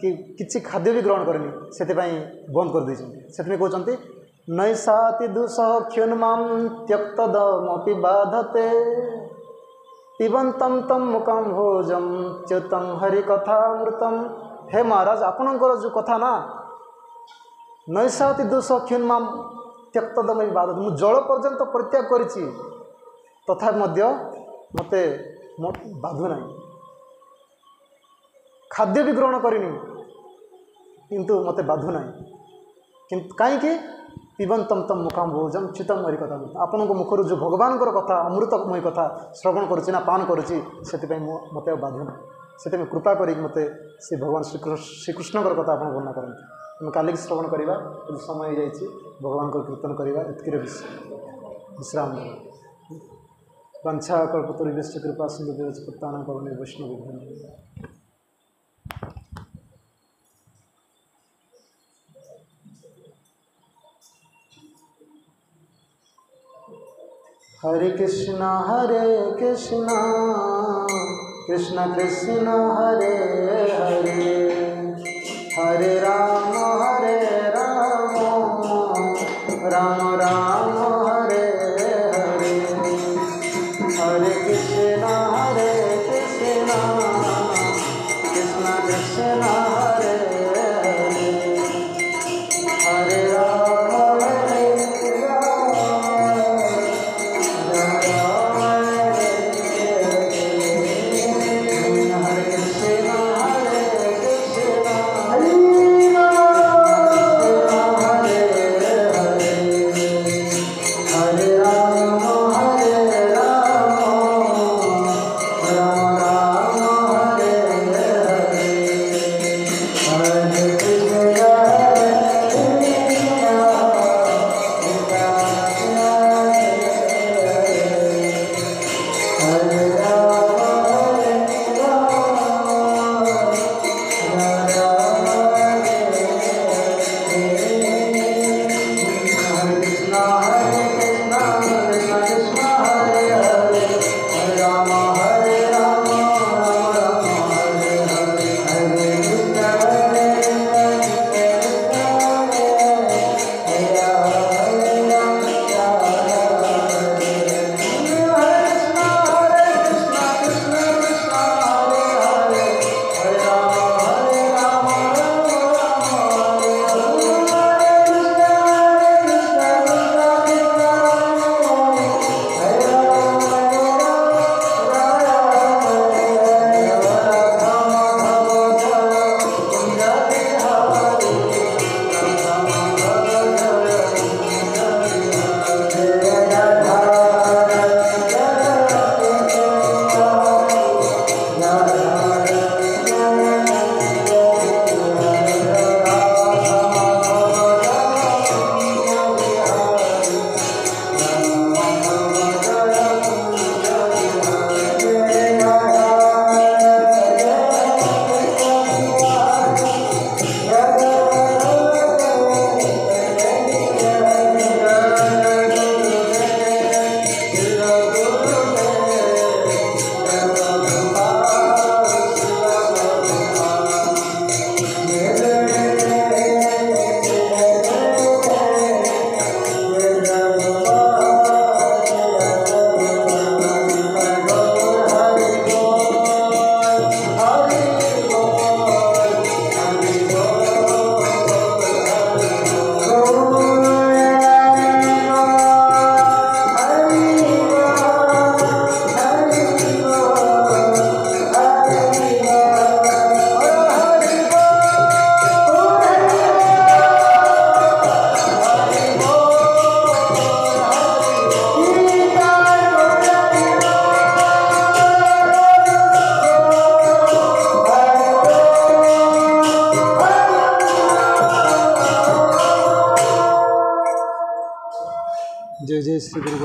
କି କିଛି ଖାଦ୍ୟ ବି ଗ୍ରହଣ କରିନି, ସେଥିପାଇଁ ବନ୍ଦ କରିଦେଇଛନ୍ତି। ସେଥିପାଇଁ କହୁଛନ୍ତି ନୈଷାତି ଦୁଃସହ କ୍ଷୁନ୍ମାଂ ତ୍ୟକ୍ତଦମପି ବାଧତେ ପିବନ୍ତಂ ତମ୍ ମୁକଂ ଭୋଜಂ ଚ୍ୟୁତଂ ହରି କଥାମୃତମ୍। ହେ ମହାରାଜ, ଆପଣଙ୍କର ଯେଉଁ କଥା ନା, ନୈଷାତି ଦୁଃସହ କ୍ଷୁନ୍ମାଂ ତ୍ୟକ୍ତଦମପି ବାଧତେ, ମୁଁ ଜଳ ପର୍ଯ୍ୟନ୍ତ ପରିତ୍ୟାଗ କରିଛି, ତଥାପି ମଧ୍ୟ ମୋତେ ବାଧୁନାହିଁ। ଖାଦ୍ୟ ବି ଗ୍ରହଣ କରିନି, କିନ୍ତୁ ମୋତେ ବାଧୁନାହିଁ। କିନ୍ତୁ କାହିଁକି? ପିବନ୍ତମ୍ ତମ୍ ମୁଖାଂ ଭୋଜମ୍ ଚ୍ୟୁତଂ ହରି କଥା, ଆପଣଙ୍କ ମୁଖରୁ ଯେଉଁ ଭଗବାନଙ୍କର କଥା, ଅମୃତମୟ କଥା ଶ୍ରବଣ କରୁଛି ନା, ପାନ କରୁଛି, ସେଥିପାଇଁ ମୋତେ ଆଉ ବାଧୁନାହିଁ। ସେଥିପାଇଁ କୃପା କରିକି ମୋତେ ସେ ଭଗବାନ ଶ୍ରୀକୃଷ୍ଣଙ୍କର କଥା ଆପଣ ବର୍ଣ୍ଣନା କରନ୍ତି। ଆମେ କାଲିକି ଶ୍ରବଣ କରିବା, କିନ୍ତୁ ସମୟ ହୋଇଯାଇଛି, ଭଗବାନଙ୍କର କୀର୍ତ୍ତନ କରିବା, ଏତିକିରେ ବିଶ୍ରାମ ନେବା। ବାଞ୍ଛା କଳ୍ପତରୁଭ୍ୟଶ୍ଚ କୃପା ସିନ୍ଧୁଭ୍ୟଶ୍ଚ ପତିତାନାଂ ପାବନେଭ୍ୟୋ ବୈଷ୍ଣବେଭ୍ୟୋ ନମଃ। हरे कृष्णा कृष्ण कृष्ण हरे हरे, हरे राम राम राम हरे हरे, हरे कृष्णा कृष्ण कृष्ण हरे हरे, हरे राम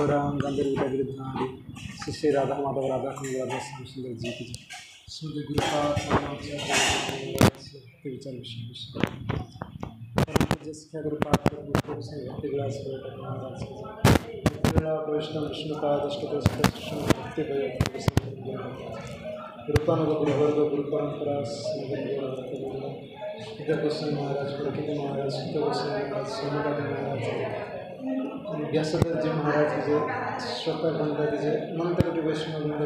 गौरांग गंधर्व गिरिधारी श्री श्री राधा माधव राधा कुंड राधा श्याम सुंदर जी की जय। स्मृति गुरुपाद भक्ति विचार विष्णु विष्णु शिक्षा गुरुपाद भक्ति विलास वैष्णव विष्णुपाद अष्टोत्तर भक्ति रूपानुग गुरुवर्ग गुरु परंपरा गोस्वामी महाराज प्रकृति महाराज सीता गोस्वामी महाराज सोमनाथ महाराज व्यासदेव जी महाराज की जय श्रोता बंदा की जय अनंत कोटि वैष्णव वृंद